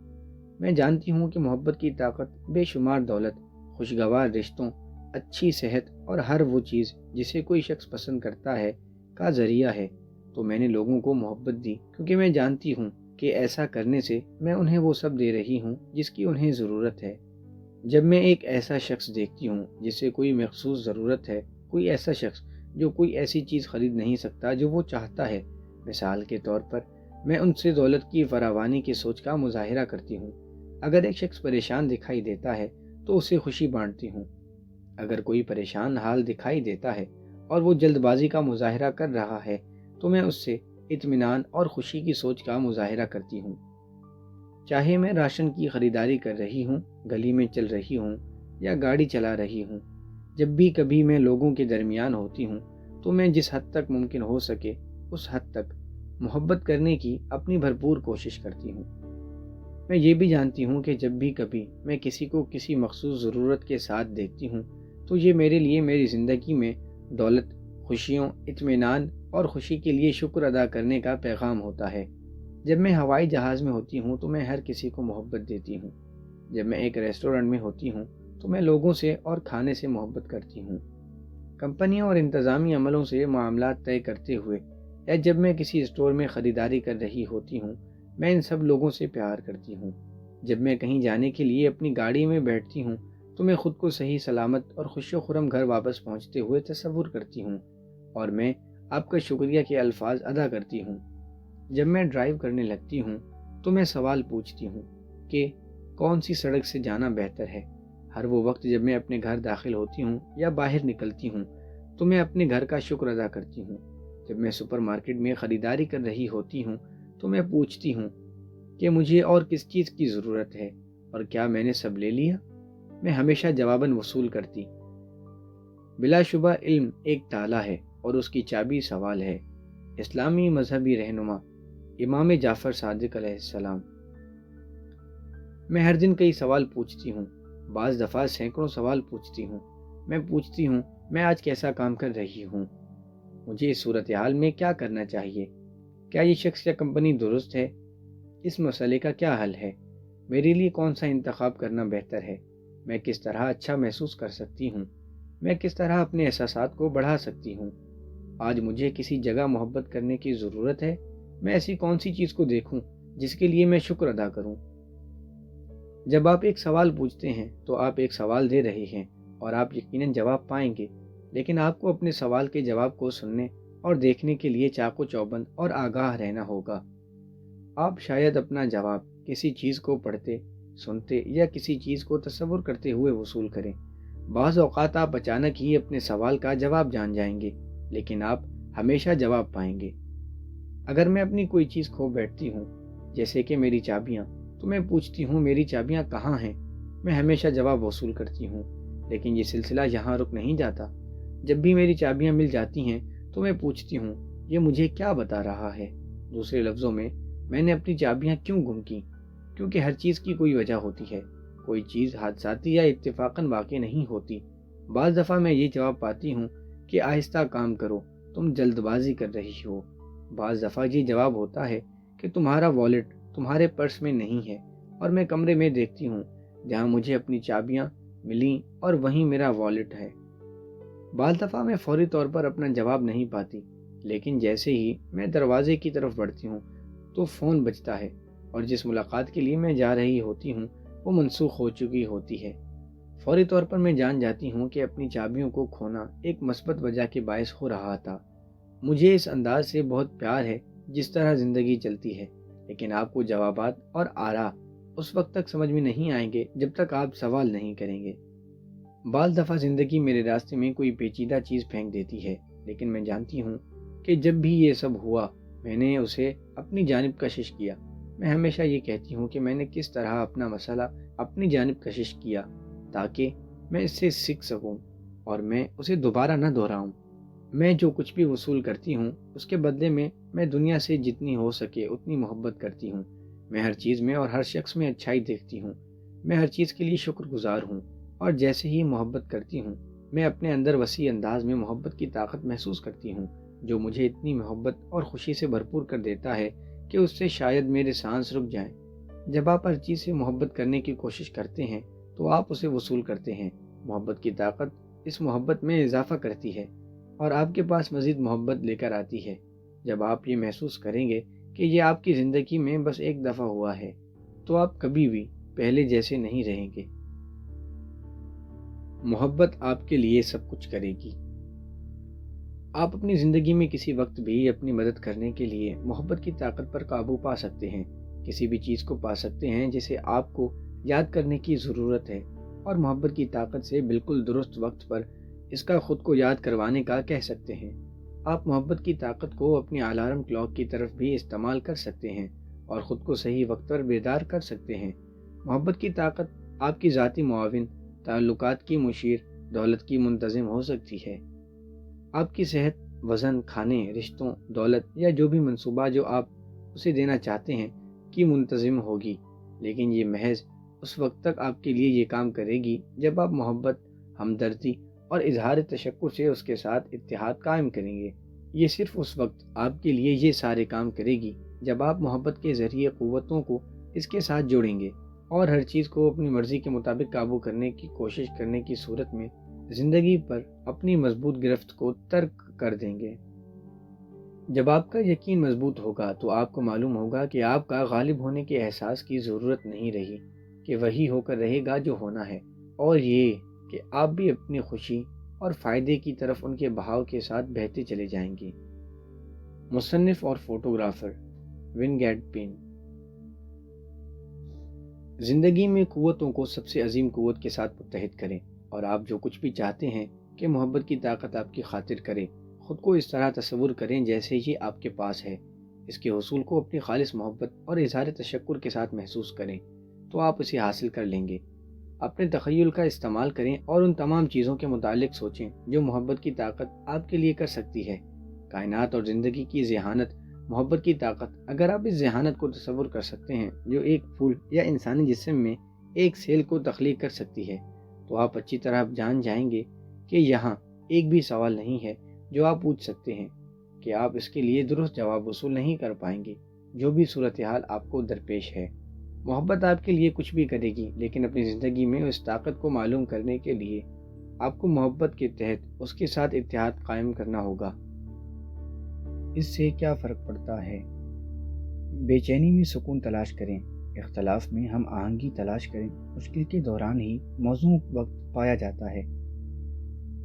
میں جانتی ہوں کہ محبت کی طاقت بے شمار دولت، خوشگوار رشتوں، اچھی صحت اور ہر وہ چیز جسے کوئی شخص پسند کرتا ہے کا ذریعہ ہے۔ تو میں نے لوگوں کو محبت دی کیونکہ میں جانتی ہوں کہ ایسا کرنے سے میں انہیں وہ سب دے رہی ہوں جس کی انہیں ضرورت ہے۔ جب میں ایک ایسا شخص دیکھتی ہوں جسے کوئی مخصوص ضرورت ہے، کوئی ایسا شخص جو کوئی ایسی چیز خرید نہیں سکتا جو وہ چاہتا ہے، مثال کے طور پر میں ان سے دولت کی فراوانی کی سوچ کا مظاہرہ کرتی ہوں۔ اگر ایک شخص پریشان دکھائی دیتا ہے تو اسے خوشی بانٹتی ہوں۔ اگر کوئی پریشان حال دکھائی دیتا ہے اور وہ جلد بازی کا مظاہرہ کر رہا ہے تو میں اس سے اطمینان اور خوشی کی سوچ کا مظاہرہ کرتی ہوں۔ چاہے میں راشن کی خریداری کر رہی ہوں، گلی میں چل رہی ہوں یا گاڑی چلا رہی ہوں، جب بھی کبھی میں لوگوں کے درمیان ہوتی ہوں تو میں جس حد تک ممکن ہو سکے اس حد تک محبت کرنے کی اپنی بھرپور کوشش کرتی ہوں۔ میں یہ بھی جانتی ہوں کہ جب بھی کبھی میں کسی کو کسی مخصوص ضرورت کے ساتھ دیکھتی ہوں تو یہ میرے لیے میری زندگی میں دولت، خوشیوں، اطمینان اور خوشی کے لیے شکر ادا کرنے کا پیغام ہوتا ہے۔ جب میں ہوائی جہاز میں ہوتی ہوں تو میں ہر کسی کو محبت دیتی ہوں۔ جب میں ایک ریسٹورنٹ میں ہوتی ہوں تو میں لوگوں سے اور کھانے سے محبت کرتی ہوں۔ کمپنیوں اور انتظامی عملوں سے معاملات طے کرتے ہوئے یا جب میں کسی اسٹور میں خریداری کر رہی ہوتی ہوں، میں ان سب لوگوں سے پیار کرتی ہوں۔ جب میں کہیں جانے کے لیے اپنی گاڑی میں بیٹھتی ہوں تو میں خود کو صحیح سلامت اور خوش و خرم گھر واپس پہنچتے ہوئے تصور کرتی ہوں اور میں آپ کا شکریہ کے الفاظ ادا کرتی ہوں۔ جب میں ڈرائیو کرنے لگتی ہوں تو میں سوال پوچھتی ہوں کہ کون سی سڑک سے جانا بہتر ہے۔ ہر وہ وقت جب میں اپنے گھر داخل ہوتی ہوں یا باہر نکلتی ہوں تو میں اپنے گھر کا شکر ادا کرتی ہوں۔ جب میں سپر مارکیٹ میں خریداری کر رہی ہوتی ہوں تو میں پوچھتی ہوں کہ مجھے اور کس چیز کی ضرورت ہے اور کیا میں نے سب لے لیا؟ میں ہمیشہ جواباً وصول کرتی، بلا شبہ علم ایک تالا ہے اور اس کی چابی سوال ہے۔ اسلامی مذہبی رہنما امام جعفر صادق علیہ السلام۔ میں ہر دن کئی سوال پوچھتی ہوں، بعض دفعہ سینکڑوں سوال پوچھتی ہوں۔ میں پوچھتی ہوں، میں آج کیسا کام کر رہی ہوں؟ مجھے اس صورتحال میں کیا کرنا چاہیے؟ کیا یہ شخص یا کمپنی درست ہے؟ اس مسئلے کا کیا حل ہے؟ میرے لیے کون سا انتخاب کرنا بہتر ہے؟ میں کس طرح اچھا محسوس کر سکتی ہوں؟ میں کس طرح اپنے احساسات کو بڑھا سکتی ہوں؟ آج مجھے کسی جگہ محبت کرنے کی ضرورت ہے۔ میں ایسی کون سی چیز کو دیکھوں جس کے لیے میں شکر ادا کروں؟ جب آپ ایک سوال پوچھتے ہیں تو آپ ایک سوال دے رہے ہیں اور آپ یقیناً جواب پائیں گے، لیکن آپ کو اپنے سوال کے جواب کو سننے اور دیکھنے کے لیے چاق و چوبند اور آگاہ رہنا ہوگا۔ آپ شاید اپنا جواب کسی چیز کو پڑھتے، سنتے یا کسی چیز کو تصور کرتے ہوئے وصول کریں۔ بعض اوقات آپ اچانک ہی اپنے سوال کا جواب جان جائیں گے، لیکن آپ ہمیشہ جواب پائیں گے۔ اگر میں اپنی کوئی چیز کھو بیٹھتی ہوں، جیسے کہ میری چابیاں، تو میں پوچھتی ہوں میری چابیاں کہاں ہیں؟ میں ہمیشہ جواب وصول کرتی ہوں، لیکن یہ سلسلہ یہاں رک نہیں جاتا۔ جب بھی میری چابیاں مل جاتی ہیں تو میں پوچھتی ہوں یہ مجھے کیا بتا رہا ہے؟ دوسرے لفظوں میں نے اپنی چابیاں کیوں گم کی؟ کیونکہ ہر چیز کی کوئی وجہ ہوتی ہے، کوئی چیز حادثاتی یا اتفاقاً واقع نہیں ہوتی۔ بعض دفعہ میں یہ جواب پاتی ہوں کہ آہستہ کام کرو، تم جلد بازی کر رہی ہو۔ بعض دفعہ یہ جواب ہوتا ہے کہ تمہارا والیٹ تمہارے پرس میں نہیں ہے، اور میں کمرے میں دیکھتی ہوں جہاں مجھے اپنی چابیاں ملیں اور وہیں میرا والیٹ ہے۔ بعض دفعہ میں فوری طور پر اپنا جواب نہیں پاتی، لیکن جیسے ہی میں دروازے کی طرف بڑھتی ہوں تو فون بجتا ہے اور جس ملاقات کے لیے میں جا رہی ہوتی ہوں وہ منسوخ ہو چکی ہوتی ہے۔ فوری طور پر میں جان جاتی ہوں کہ اپنی چابیوں کو کھونا ایک مثبت وجہ کے باعث ہو رہا تھا۔ مجھے اس انداز سے بہت پیار ہے جس طرح زندگی چلتی ہے، لیکن آپ کو جوابات اور آراء اس وقت تک سمجھ میں نہیں آئیں گے جب تک آپ سوال نہیں کریں گے۔ بعض دفعہ زندگی میرے راستے میں کوئی پیچیدہ چیز پھینک دیتی ہے، لیکن میں جانتی ہوں کہ جب بھی یہ سب ہوا میں نے اسے اپنی جانب کشش کیا۔ میں ہمیشہ یہ کہتی ہوں کہ میں نے کس طرح اپنا مسئلہ اپنی جانب کشش کیا تاکہ میں اس سے سیکھ سکوں اور میں اسے دوبارہ نہ دہراؤں۔ میں جو کچھ بھی وصول کرتی ہوں اس کے بدلے میں دنیا سے جتنی ہو سکے اتنی محبت کرتی ہوں۔ میں ہر چیز میں اور ہر شخص میں اچھائی دیکھتی ہوں۔ میں ہر چیز کے لیے شکر گزار ہوں، اور جیسے ہی محبت کرتی ہوں میں اپنے اندر وسیع انداز میں محبت کی طاقت محسوس کرتی ہوں، جو مجھے اتنی محبت اور خوشی سے بھرپور کر دیتا ہے کہ اس سے شاید میرے سانس رک جائیں۔ جب آپ ہر چیز سے محبت کرنے کی کوشش کرتے ہیں تو آپ اسے وصول کرتے ہیں۔ محبت کی طاقت اس محبت میں اضافہ کرتی ہے اور آپ کے پاس مزید محبت لے کر آتی ہے۔ جب آپ یہ محسوس کریں گے کہ یہ آپ کی زندگی میں بس ایک دفعہ ہوا ہے تو آپ کبھی بھی پہلے جیسے نہیں رہیں گے۔ محبت آپ کے لیے سب کچھ کرے گی۔ آپ اپنی زندگی میں کسی وقت بھی اپنی مدد کرنے کے لیے محبت کی طاقت پر قابو پا سکتے ہیں۔ کسی بھی چیز کو پا سکتے ہیں جسے آپ کو یاد کرنے کی ضرورت ہے، اور محبت کی طاقت سے بالکل درست وقت پر اس کا خود کو یاد کروانے کا کہہ سکتے ہیں۔ آپ محبت کی طاقت کو اپنی الارم کلاک کی طرف بھی استعمال کر سکتے ہیں اور خود کو صحیح وقت پر بیدار کر سکتے ہیں۔ محبت کی طاقت آپ کی ذاتی معاون، تعلقات کی مشیر، دولت کی منتظم ہو سکتی ہے۔ آپ کی صحت، وزن، کھانے، رشتوں، دولت یا جو بھی منصوبہ جو آپ اسے دینا چاہتے ہیں کی منتظم ہوگی، لیکن یہ محض اس وقت تک آپ کے لیے یہ کام کرے گی جب آپ محبت، ہمدردی اور اظہار تشکر سے اس کے ساتھ اتحاد قائم کریں گے۔ یہ صرف اس وقت آپ کے لیے یہ سارے کام کرے گی جب آپ محبت کے ذریعے قوتوں کو اس کے ساتھ جوڑیں گے اور ہر چیز کو اپنی مرضی کے مطابق قابو کرنے کی کوشش کرنے کی صورت میں زندگی پر اپنی مضبوط گرفت کو ترک کر دیں گے۔ جب آپ کا یقین مضبوط ہوگا تو آپ کو معلوم ہوگا کہ آپ کا غالب ہونے کے احساس کی ضرورت نہیں رہی، کہ وہی ہو کر رہے گا جو ہونا ہے، اور یہ کہ آپ بھی اپنی خوشی اور فائدے کی طرف ان کے بہاؤ کے ساتھ بہتے چلے جائیں گے۔ مصنف اور فوٹوگرافر ونگیٹ پین۔ زندگی میں قوتوں کو سب سے عظیم قوت کے ساتھ متحد کریں، اور آپ جو کچھ بھی چاہتے ہیں کہ محبت کی طاقت آپ کی خاطر کرے، خود کو اس طرح تصور کریں جیسے یہ آپ کے پاس ہے۔ اس کے حصول کو اپنی خالص محبت اور اظہار تشکر کے ساتھ محسوس کریں تو آپ اسے حاصل کر لیں گے۔ اپنے تخیل کا استعمال کریں اور ان تمام چیزوں کے متعلق سوچیں جو محبت کی طاقت آپ کے لیے کر سکتی ہے۔ کائنات اور زندگی کی ذہانت محبت کی طاقت، اگر آپ اس ذہانت کو تصور کر سکتے ہیں جو ایک پھول یا انسانی جسم میں ایک سیل کو تخلیق کر سکتی ہے، تو آپ اچھی طرح جان جائیں گے کہ یہاں ایک بھی سوال نہیں ہے جو آپ پوچھ سکتے ہیں کہ آپ اس کے لیے درست جواب وصول نہیں کر پائیں گے۔ جو بھی صورتحال آپ کو درپیش ہے، محبت آپ کے لیے کچھ بھی کرے گی، لیکن اپنی زندگی میں اس طاقت کو معلوم کرنے کے لیے آپ کو محبت کے تحت اس کے ساتھ اتحاد قائم کرنا ہوگا۔ اس سے کیا فرق پڑتا ہے؟ بے چینی میں سکون تلاش کریں، اختلاف میں ہم آہنگی تلاش کریں، مشکل کے دوران ہی موزوں وقت پایا جاتا ہے۔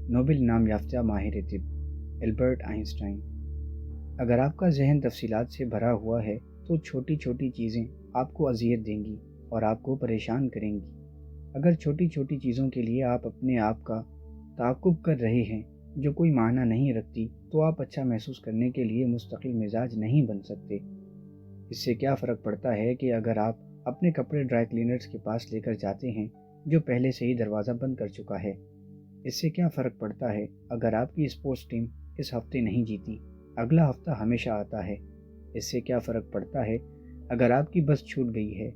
نوبل انعام یافتہ ماہر طب البرٹ آئنسٹائن۔ اگر آپ کا ذہن تفصیلات سے بھرا ہوا ہے تو چھوٹی چھوٹی چیزیں آپ کو اذیت دیں گی اور آپ کو پریشان کریں گی۔ اگر چھوٹی چھوٹی چیزوں کے لیے آپ اپنے آپ کا تعاقب کر رہے ہیں جو کوئی معنی نہیں رکھتی، تو آپ اچھا محسوس کرنے کے لیے مستقل مزاج نہیں بن سکتے۔ اس سے کیا فرق پڑتا ہے کہ اگر آپ اپنے کپڑے ڈرائی کلینرز کے پاس لے کر جاتے ہیں جو پہلے سے ہی دروازہ بند کر چکا ہے؟ اس سے کیا فرق پڑتا ہے اگر آپ کی اسپورٹس ٹیم اس ہفتے نہیں جیتی، اگلا ہفتہ ہمیشہ آتا ہے؟ اس سے کیا فرق پڑتا ہے اگر آپ کی بس چھوٹ گئی ہے؟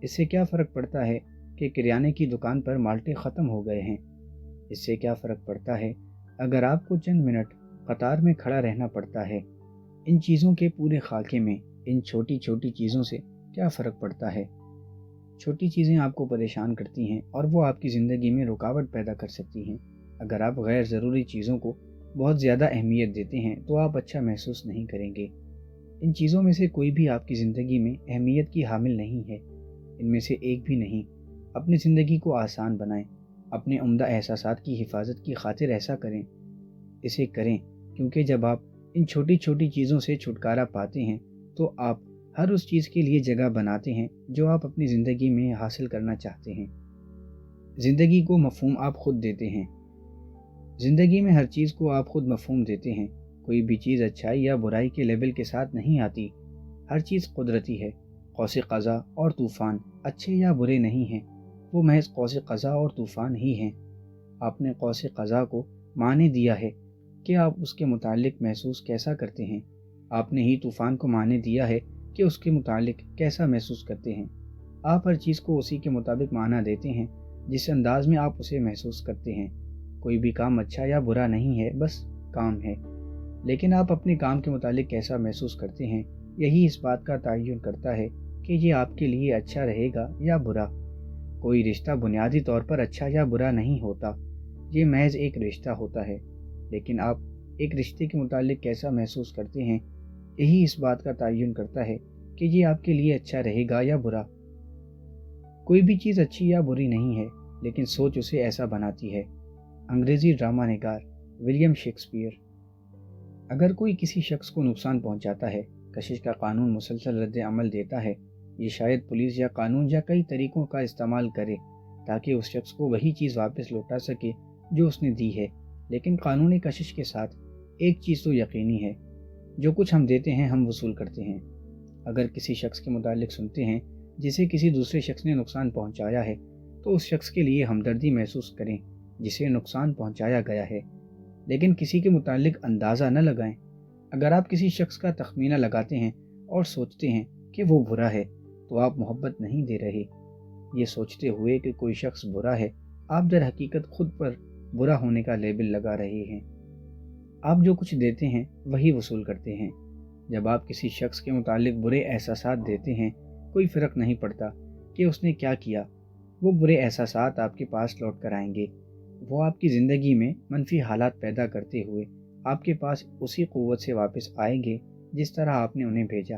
اس سے کیا فرق پڑتا ہے کہ کریانے کی دکان پر مالٹے ختم ہو گئے ہیں؟ اس سے کیا فرق پڑتا ہے اگر آپ کو چند منٹ قطار میں کھڑا رہنا پڑتا ہے؟ ان چیزوں کے پورے خاکے میں ان چھوٹی چھوٹی چیزوں سے کیا فرق پڑتا ہے؟ چھوٹی چیزیں آپ کو پریشان کرتی ہیں اور وہ آپ کی زندگی میں رکاوٹ پیدا کر سکتی ہیں۔ اگر آپ غیر ضروری چیزوں کو بہت زیادہ اہمیت دیتے ہیں تو آپ اچھا محسوس نہیں کریں گے۔ ان چیزوں میں سے کوئی بھی آپ کی زندگی میں اہمیت کی حامل نہیں ہے، ان میں سے ایک بھی نہیں۔ اپنی زندگی کو آسان بنائیں، اپنے عمدہ احساسات کی حفاظت کی خاطر ایسا کریں۔ اسے کریں کیونکہ جب آپ ان چھوٹی چھوٹی چیزوں سے چھٹکارا پاتے ہیں تو آپ ہر اس چیز کے لیے جگہ بناتے ہیں جو آپ اپنی زندگی میں حاصل کرنا چاہتے ہیں۔ زندگی کو مفہوم آپ خود دیتے ہیں۔ زندگی میں ہر چیز کو آپ خود مفہوم دیتے ہیں۔ کوئی بھی چیز اچھائی یا برائی کے لیبل کے ساتھ نہیں آتی۔ ہر چیز قدرتی ہے۔ قوس قزح اور طوفان اچھے یا برے نہیں ہیں، وہ محض قوس قزح اور طوفان ہی ہیں۔ آپ نے قوس قزح کو معنی دیا ہے کہ آپ اس کے متعلق محسوس کیسا کرتے ہیں۔ آپ نے ہی طوفان کو معنی دیا ہے کہ اس کے متعلق کیسا محسوس کرتے ہیں۔ آپ ہر چیز کو اسی کے مطابق معنی دیتے ہیں جس انداز میں آپ اسے محسوس کرتے ہیں۔ کوئی بھی کام اچھا یا برا نہیں ہے، بس کام ہے۔ لیکن آپ اپنے کام کے متعلق کیسا محسوس کرتے ہیں، یہی اس بات کا تعین کرتا ہے کہ یہ آپ کے لیے اچھا رہے گا یا برا۔ کوئی رشتہ بنیادی طور پر اچھا یا برا نہیں ہوتا، یہ محض ایک رشتہ ہوتا ہے۔ لیکن آپ ایک رشتے کے متعلق کیسا محسوس کرتے ہیں، یہی اس بات کا تعین کرتا ہے کہ یہ آپ کے لیے اچھا رہے گا یا برا۔ کوئی بھی چیز اچھی یا بری نہیں ہے، لیکن سوچ اسے ایسا بناتی ہے۔ انگریزی ڈرامہ نگار ولیم شیکسپیئر۔ اگر کوئی کسی شخص کو نقصان پہنچاتا ہے، کشش کا قانون مسلسل رد عمل دیتا ہے۔ یہ شاید پولیس یا قانون یا کئی طریقوں کا استعمال کرے تاکہ اس شخص کو وہی چیز واپس لوٹا سکے جو اس نے دی ہے، لیکن قانونی کشش کے ساتھ ایک چیز تو یقینی ہے، جو کچھ ہم دیتے ہیں ہم وصول کرتے ہیں۔ اگر کسی شخص کے متعلق سنتے ہیں جسے کسی دوسرے شخص نے نقصان پہنچایا ہے تو اس شخص کے لیے ہمدردی محسوس کریں جسے نقصان پہنچایا گیا ہے، لیکن کسی کے متعلق اندازہ نہ لگائیں۔ اگر آپ کسی شخص کا تخمینہ لگاتے ہیں اور سوچتے ہیں کہ وہ برا ہے تو آپ محبت نہیں دے رہے۔ یہ سوچتے ہوئے کہ کوئی شخص برا ہے، آپ در حقیقت خود پر برا ہونے کا لیبل لگا رہے ہیں۔ آپ جو کچھ دیتے ہیں وہی وصول کرتے ہیں۔ جب آپ کسی شخص کے متعلق برے احساسات دیتے ہیں، کوئی فرق نہیں پڑتا کہ اس نے کیا کیا، وہ برے احساسات آپ کے پاس لوٹ کر آئیں گے۔ وہ آپ کی زندگی میں منفی حالات پیدا کرتے ہوئے آپ کے پاس اسی قوت سے واپس آئیں گے جس طرح آپ نے انہیں بھیجا۔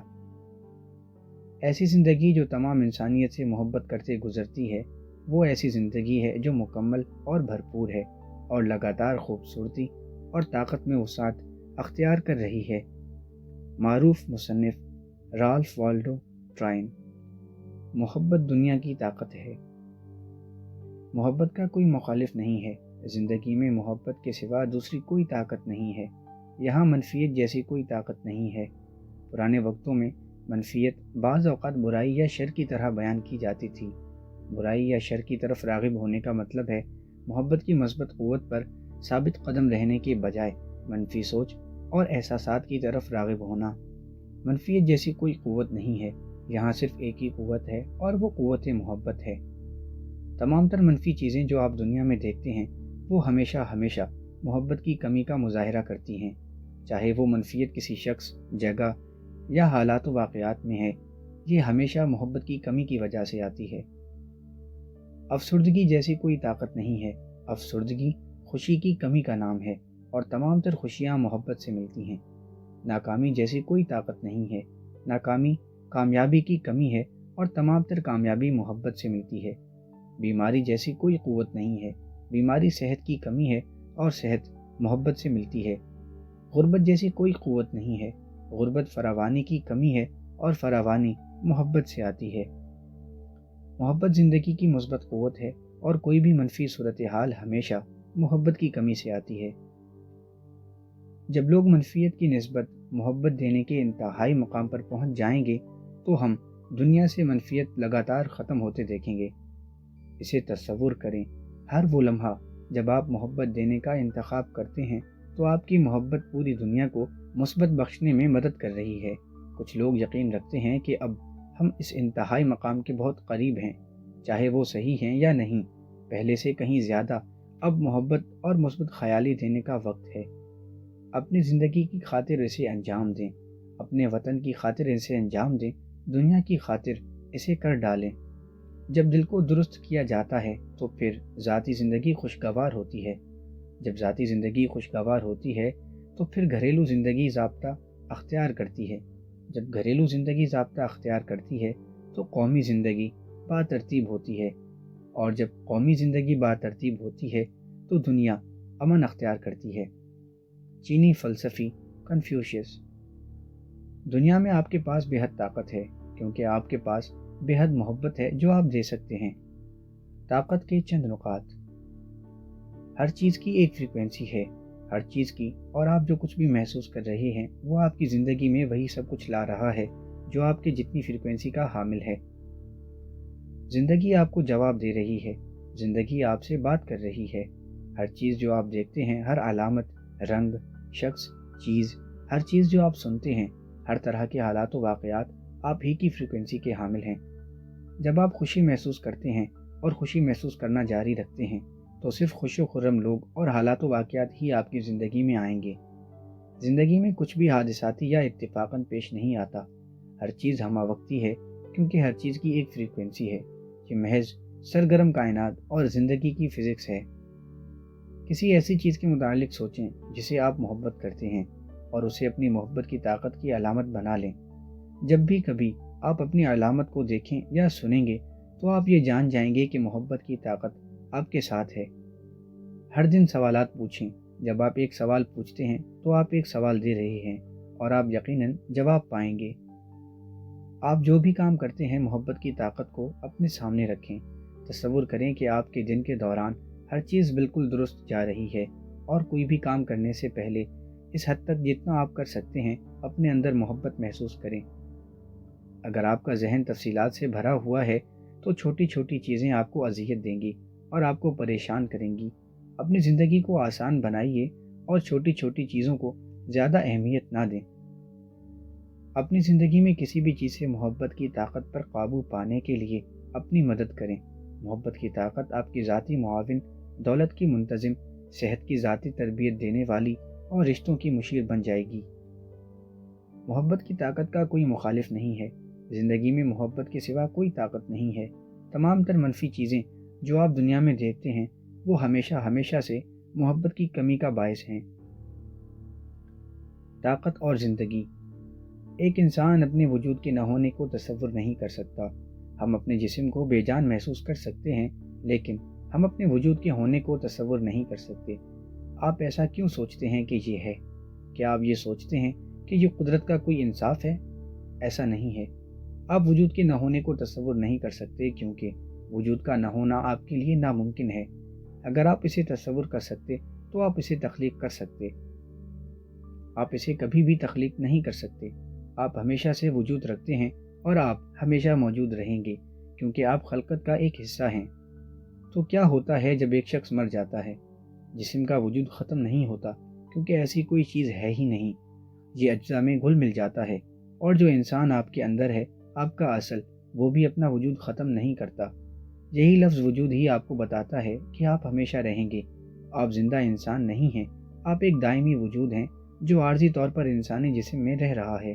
ایسی زندگی جو تمام انسانیت سے محبت کرتے گزرتی ہے، وہ ایسی زندگی ہے جو مکمل اور بھرپور ہے اور لگاتار خوبصورتی اور طاقت میں وسعت اختیار کر رہی ہے۔ معروف مصنف رالف والڈو ٹرائن۔ محبت دنیا کی طاقت ہے۔ محبت کا کوئی مخالف نہیں ہے، زندگی میں محبت کے سوا دوسری کوئی طاقت نہیں ہے، یہاں منفیت جیسی کوئی طاقت نہیں ہے۔ پرانے وقتوں میں منفیت بعض اوقات برائی یا شر کی طرح بیان کی جاتی تھی۔ برائی یا شر کی طرف راغب ہونے کا مطلب ہے محبت کی مثبت قوت پر ثابت قدم رہنے کے بجائے منفی سوچ اور احساسات کی طرف راغب ہونا۔ منفیت جیسی کوئی قوت نہیں ہے، یہاں صرف ایک ہی قوت ہے اور وہ قوت محبت ہے۔ تمام تر منفی چیزیں جو آپ دنیا میں دیکھتے ہیں وہ ہمیشہ محبت کی کمی کا مظاہرہ کرتی ہیں، چاہے وہ منفیت کسی شخص، جگہ یا حالات و واقعات میں ہے، یہ ہمیشہ محبت کی کمی کی وجہ سے آتی ہے۔ افسردگی جیسی کوئی طاقت نہیں ہے، افسردگی خوشی کی کمی کا نام ہے اور تمام تر خوشیاں محبت سے ملتی ہیں۔ ناکامی جیسی کوئی طاقت نہیں ہے، ناکامی کامیابی کی کمی ہے اور تمام تر کامیابی محبت سے ملتی ہے۔ بیماری جیسی کوئی قوت نہیں ہے، بیماری صحت کی کمی ہے اور صحت محبت سے ملتی ہے۔ غربت جیسی کوئی قوت نہیں ہے، غربت فراوانی کی کمی ہے اور فراوانی محبت سے آتی ہے۔ محبت زندگی کی مثبت قوت ہے اور کوئی بھی منفی صورتحال ہمیشہ محبت کی کمی سے آتی ہے۔ جب لوگ منفیت کی نسبت محبت دینے کے انتہائی مقام پر پہنچ جائیں گے تو ہم دنیا سے منفیت لگاتار ختم ہوتے دیکھیں گے۔ اسے تصور کریں، ہر وہ لمحہ جب آپ محبت دینے کا انتخاب کرتے ہیں تو آپ کی محبت پوری دنیا کو مثبت بخشنے میں مدد کر رہی ہے۔ کچھ لوگ یقین رکھتے ہیں کہ اب ہم اس انتہائی مقام کے بہت قریب ہیں، چاہے وہ صحیح ہیں یا نہیں، پہلے سے کہیں زیادہ اب محبت اور مثبت خیالی دینے کا وقت ہے۔ اپنی زندگی کی خاطر اسے انجام دیں، اپنے وطن کی خاطر اسے انجام دیں، دنیا کی خاطر اسے کر ڈالیں۔ جب دل کو درست کیا جاتا ہے تو پھر ذاتی زندگی خوشگوار ہوتی ہے۔ جب ذاتی زندگی خوشگوار ہوتی ہے تو پھر گھریلو زندگی ضابطہ اختیار کرتی ہے۔ جب گھریلو زندگی ضابطہ اختیار کرتی ہے تو قومی زندگی باترتیب ہوتی ہے، اور جب قومی زندگی باترتیب ہوتی ہے تو دنیا امن اختیار کرتی ہے۔ چینی فلسفی کنفیوشس۔ دنیا میں آپ کے پاس بے حد طاقت ہے کیونکہ آپ کے پاس بے حد محبت ہے جو آپ دے سکتے ہیں۔ طاقت کے چند نکات۔ ہر چیز کی ایک فریکوینسی ہے، ہر چیز کی، اور آپ جو کچھ بھی محسوس کر رہے ہیں وہ آپ کی زندگی میں وہی سب کچھ لا رہا ہے جو آپ کے جتنی فریکوینسی کا حامل ہے۔ زندگی آپ کو جواب دے رہی ہے، زندگی آپ سے بات کر رہی ہے۔ ہر چیز جو آپ دیکھتے ہیں، ہر علامت، رنگ، شخص، چیز، ہر چیز جو آپ سنتے ہیں، ہر طرح کے حالات و واقعات آپ ہی کی فریکوینسی کے حامل ہیں۔ جب آپ خوشی محسوس کرتے ہیں اور خوشی محسوس کرنا جاری رکھتے ہیں تو صرف خوش و خرم لوگ اور حالات و واقعات ہی آپ کی زندگی میں آئیں گے۔ زندگی میں کچھ بھی حادثاتی یا اتفاقاً پیش نہیں آتا، ہر چیز ہمہ وقتی ہے کیونکہ ہر چیز کی ایک فریکوینسی ہے۔ یہ محض سرگرم کائنات اور زندگی کی فزکس ہے۔ کسی ایسی چیز کے متعلق سوچیں جسے آپ محبت کرتے ہیں اور اسے اپنی محبت کی طاقت کی علامت بنا لیں۔ جب بھی کبھی آپ اپنی علامت کو دیکھیں یا سنیں گے تو آپ یہ جان جائیں گے کہ محبت کی طاقت آپ کے ساتھ ہے۔ ہر دن سوالات پوچھیں، جب آپ ایک سوال پوچھتے ہیں تو آپ ایک سوال دے رہے ہیں اور آپ یقیناً جواب پائیں گے۔ آپ جو بھی کام کرتے ہیں محبت کی طاقت کو اپنے سامنے رکھیں۔ تصور کریں کہ آپ کے دن کے دوران ہر چیز بالکل درست جا رہی ہے اور کوئی بھی کام کرنے سے پہلے اس حد تک جتنا آپ کر سکتے ہیں اپنے اندر محبت محسوس کریں۔ اگر آپ کا ذہن تفصیلات سے بھرا ہوا ہے تو چھوٹی چھوٹی چیزیں آپ کو اذیت دیں گی اور آپ کو پریشان کریں گی۔ اپنی زندگی کو آسان بنائیے اور چھوٹی چھوٹی چیزوں کو زیادہ اہمیت نہ دیں۔ اپنی زندگی میں کسی بھی چیز سے محبت کی طاقت پر قابو پانے کے لیے اپنی مدد کریں۔ محبت کی طاقت آپ کی ذاتی معاون، دولت کی منتظم، صحت کی ذاتی تربیت دینے والی اور رشتوں کی مشیر بن جائے گی۔ محبت کی طاقت کا کوئی مخالف نہیں ہے، زندگی میں محبت کے سوا کوئی طاقت نہیں ہے۔ تمام تر منفی چیزیں جو آپ دنیا میں دیکھتے ہیں وہ ہمیشہ سے محبت کی کمی کا باعث ہیں۔ طاقت اور زندگی۔ ایک انسان اپنے وجود کے نہ ہونے کو تصور نہیں کر سکتا۔ ہم اپنے جسم کو بے جان محسوس کر سکتے ہیں لیکن ہم اپنے وجود کے ہونے کو تصور نہیں کر سکتے۔ آپ ایسا کیوں سوچتے ہیں کہ یہ ہے؟ کیا آپ یہ سوچتے ہیں کہ یہ قدرت کا کوئی انصاف ہے؟ ایسا نہیں ہے۔ آپ وجود کے نہ ہونے کو تصور نہیں کر سکتے کیونکہ وجود کا نہ ہونا آپ کے لیے ناممکن ہے۔ اگر آپ اسے تصور کر سکتے تو آپ اسے تخلیق کر سکتے۔ آپ اسے کبھی بھی تخلیق نہیں کر سکتے۔ آپ ہمیشہ سے وجود رکھتے ہیں اور آپ ہمیشہ موجود رہیں گے کیونکہ آپ خلقت کا ایک حصہ ہیں۔ تو کیا ہوتا ہے جب ایک شخص مر جاتا ہے؟ جسم کا وجود ختم نہیں ہوتا کیونکہ ایسی کوئی چیز ہے ہی نہیں، یہ اجزاء میں گھل مل جاتا ہے، اور جو انسان آپ کے اندر ہے، آپ کا اصل، وہ بھی اپنا وجود ختم نہیں کرتا۔ یہی لفظ وجود ہی آپ کو بتاتا ہے کہ آپ ہمیشہ رہیں گے۔ آپ زندہ انسان نہیں ہیں، آپ ایک دائمی وجود ہیں جو عارضی طور پر انسانی جسم میں رہ رہا ہے۔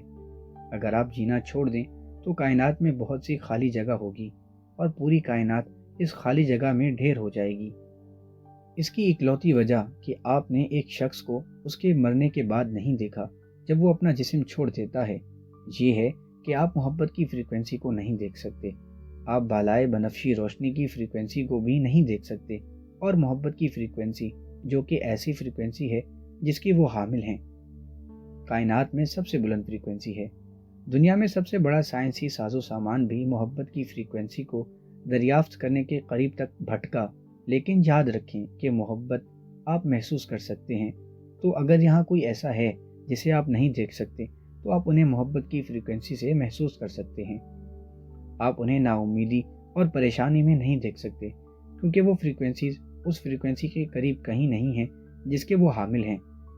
اگر آپ جینا چھوڑ دیں تو کائنات میں بہت سی خالی جگہ ہوگی اور پوری کائنات اس خالی جگہ میں ڈھیر ہو جائے گی۔ اس کی اکلوتی وجہ کہ آپ نے ایک شخص کو اس کے مرنے کے بعد نہیں دیکھا جب وہ اپنا جسم چھوڑ دیتا ہے، یہ ہے کہ آپ محبت کی فریکوینسی کو نہیں دیکھ سکتے۔ آپ بالائے بنفشی روشنی کی فریکوینسی کو بھی نہیں دیکھ سکتے، اور محبت کی فریکوینسی جو کہ ایسی فریکوینسی ہے جس کی وہ حامل ہیں، کائنات میں سب سے بلند فریکوینسی ہے۔ دنیا میں سب سے بڑا سائنسی ساز و سامان بھی محبت کی فریکوینسی کو دریافت کرنے کے قریب تک بھٹکا، لیکن یاد رکھیں کہ محبت آپ محسوس کر سکتے ہیں۔ تو اگر یہاں کوئی ایسا ہے جسے آپ نہیں دیکھ سکتے تو آپ انہیں محبت کی فریکوینسی سے محسوس کر سکتے ہیں۔ آپ انہیں نا امیدی اور پریشانی میں نہیں دیکھ سکتے کیونکہ وہ فریکوینسیز اس فریکوینسی کے قریب کہیں نہیں ہیں جس کے وہ حامل ہیں،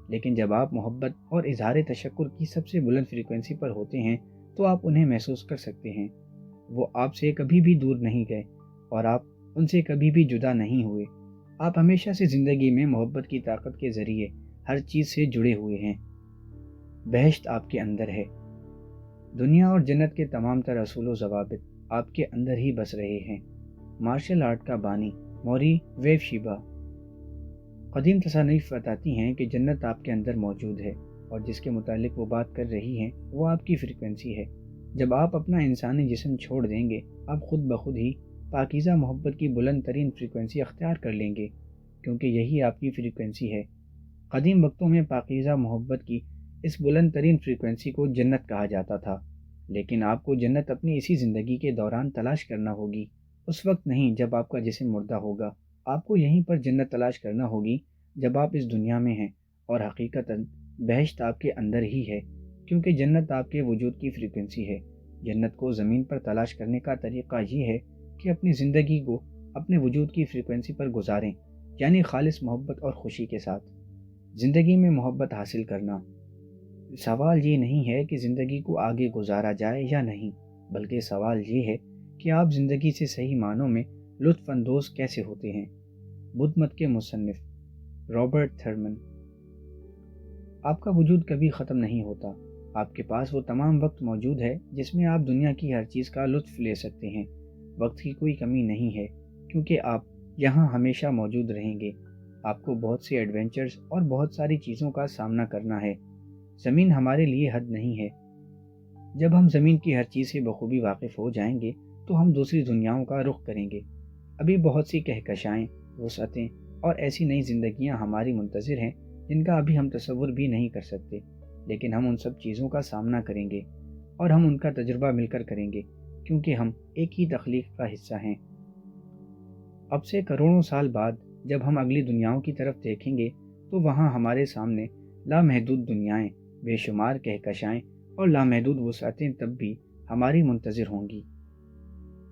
لیکن جب آپ محبت اور اظہار تشکر کی سب سے بلند فریکوینسی پر ہوتے ہیں تو آپ انہیں محسوس کر سکتے ہیں۔ وہ آپ سے کبھی بھی دور نہیں گئے اور آپ ان سے کبھی بھی جدا نہیں ہوئے۔ آپ ہمیشہ سے زندگی میں محبت کی طاقت کے ذریعے ہر چیز سے جڑے ہوئے ہیں۔ بہشت آپ کے اندر ہے۔ دنیا اور جنت کے تمام تر اصول و ضوابط آپ کے اندر ہی بس رہے ہیں۔ مارشل آرٹ کا بانی موری ویو شیبا۔ قدیم تصانیف بتاتی ہیں کہ جنت آپ کے اندر موجود ہے، اور جس کے متعلق وہ بات کر رہی ہیں وہ آپ کی فریکوینسی ہے۔ جب آپ اپنا انسانی جسم چھوڑ دیں گے، آپ خود بخود ہی پاکیزہ محبت کی بلند ترین فریکوینسی اختیار کر لیں گے، کیونکہ یہی آپ کی فریکوینسی ہے۔ قدیم وقتوں میں پاکیزہ محبت کی اس بلند ترین فریکوینسی کو جنت کہا جاتا تھا، لیکن آپ کو جنت اپنی اسی زندگی کے دوران تلاش کرنا ہوگی، اس وقت نہیں جب آپ کا جسم مردہ ہوگا۔ آپ کو یہیں پر جنت تلاش کرنا ہوگی جب آپ اس دنیا میں ہیں، اور حقیقتاً بہشت آپ کے اندر ہی ہے، کیونکہ جنت آپ کے وجود کی فریکوینسی ہے۔ جنت کو زمین پر تلاش کرنے کا طریقہ یہ ہے کہ اپنی زندگی کو اپنے وجود کی فریکوینسی پر گزاریں، یعنی خالص محبت اور خوشی کے ساتھ۔ زندگی میں محبت حاصل کرنا۔ سوال یہ نہیں ہے کہ زندگی کو آگے گزارا جائے یا نہیں، بلکہ سوال یہ ہے کہ آپ زندگی سے صحیح معنوں میں لطف اندوز کیسے ہوتے ہیں۔ بدھ مت کے مصنف رابرٹ تھرمن۔ آپ کا وجود کبھی ختم نہیں ہوتا۔ آپ کے پاس وہ تمام وقت موجود ہے جس میں آپ دنیا کی ہر چیز کا لطف لے سکتے ہیں۔ وقت کی کوئی کمی نہیں ہے کیونکہ آپ یہاں ہمیشہ موجود رہیں گے۔ آپ کو بہت سے ایڈونچرز اور بہت ساری چیزوں کا سامنا کرنا ہے۔ زمین ہمارے لیے حد نہیں ہے۔ جب ہم زمین کی ہر چیز سے بخوبی واقف ہو جائیں گے تو ہم دوسری دنیاؤں کا رخ کریں گے۔ ابھی بہت سی کہکشائیں، وسعتیں اور ایسی نئی زندگیاں ہماری منتظر ہیں جن کا ابھی ہم تصور بھی نہیں کر سکتے، لیکن ہم ان سب چیزوں کا سامنا کریں گے اور ہم ان کا تجربہ مل کر کریں گے، کیونکہ ہم ایک ہی تخلیق کا حصہ ہیں۔ اب سے کروڑوں سال بعد جب ہم اگلی دنیاؤں کی طرف دیکھیں گے تو وہاں ہمارے سامنے لامحدود دنیائیں، بے شمار کہکشائیں اور لامحدود وسعتیں تب بھی ہماری منتظر ہوں گی۔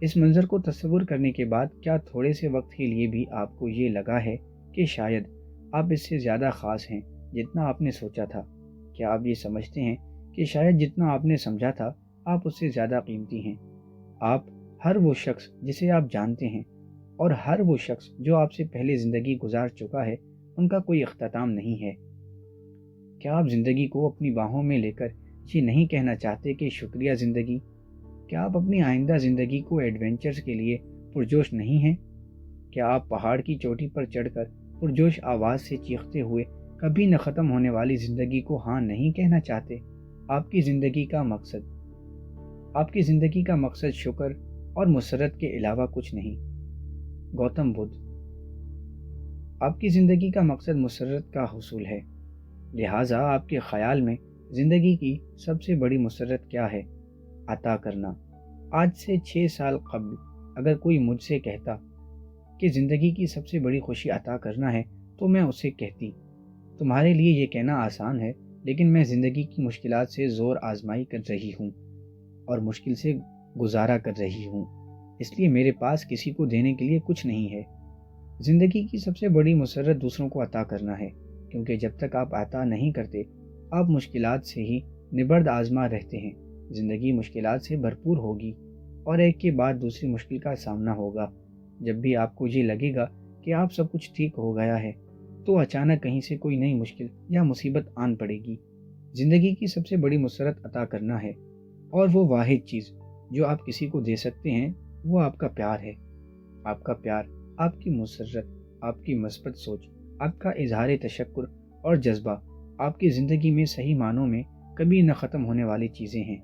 اس منظر کو تصور کرنے کے بعد کیا تھوڑے سے وقت کے لیے بھی آپ کو یہ لگا ہے کہ شاید آپ اس سے زیادہ خاص ہیں جتنا آپ نے سوچا تھا؟ کیا آپ یہ سمجھتے ہیں کہ شاید جتنا آپ نے سمجھا تھا آپ اس سے زیادہ قیمتی ہیں؟ آپ ہر وہ شخص جسے آپ جانتے ہیں اور ہر وہ شخص جو آپ سے پہلے زندگی گزار چکا ہے، ان کا کوئی اختتام نہیں ہے۔ کیا آپ زندگی کو اپنی باہوں میں لے کر یہ نہیں کہنا چاہتے کہ شکریہ زندگی؟ کیا آپ اپنی آئندہ زندگی کو ایڈونچرز کے لیے پرجوش نہیں ہیں؟ کیا آپ پہاڑ کی چوٹی پر چڑھ کر پرجوش آواز سے چیختے ہوئے کبھی نہ ختم ہونے والی زندگی کو ہاں نہیں کہنا چاہتے؟ آپ کی زندگی کا مقصد شکر اور مسرت کے علاوہ کچھ نہیں۔ گوتم بدھ۔ آپ کی زندگی کا مقصد مسرت کا حصول ہے، لہٰذا آپ کے خیال میں زندگی کی سب سے بڑی مسرت کیا ہے؟ عطا کرنا۔ آج سے 6 سال قبل اگر کوئی مجھ سے کہتا کہ زندگی کی سب سے بڑی خوشی عطا کرنا ہے تو میں اسے کہتی، تمہارے لیے یہ کہنا آسان ہے، لیکن میں زندگی کی مشکلات سے زور آزمائی کر رہی ہوں اور مشکل سے گزارا کر رہی ہوں، اس لیے میرے پاس کسی کو دینے کے لیے کچھ نہیں ہے۔ زندگی کی سب سے بڑی مسرت دوسروں کو عطا کرنا ہے، کیونکہ جب تک آپ عطا نہیں کرتے آپ مشکلات سے ہی نبرد آزما رہتے ہیں۔ زندگی مشکلات سے بھرپور ہوگی اور ایک کے بعد دوسری مشکل کا سامنا ہوگا۔ جب بھی آپ کو یہ لگے گا کہ آپ سب کچھ ٹھیک ہو گیا ہے تو اچانک کہیں سے کوئی نئی مشکل یا مصیبت آن پڑے گی۔ زندگی کی سب سے بڑی مسرت عطا کرنا ہے، اور وہ واحد چیز جو آپ کسی کو دے سکتے ہیں وہ آپ کا پیار ہے۔ آپ کا پیار، آپ کی مسرت، آپ کی مثبت سوچ، آپ کا اظہار تشکر اور جذبہ آپ کی زندگی میں صحیح معنوں میں کبھی نہ ختم ہونے والی چیزیں ہیں۔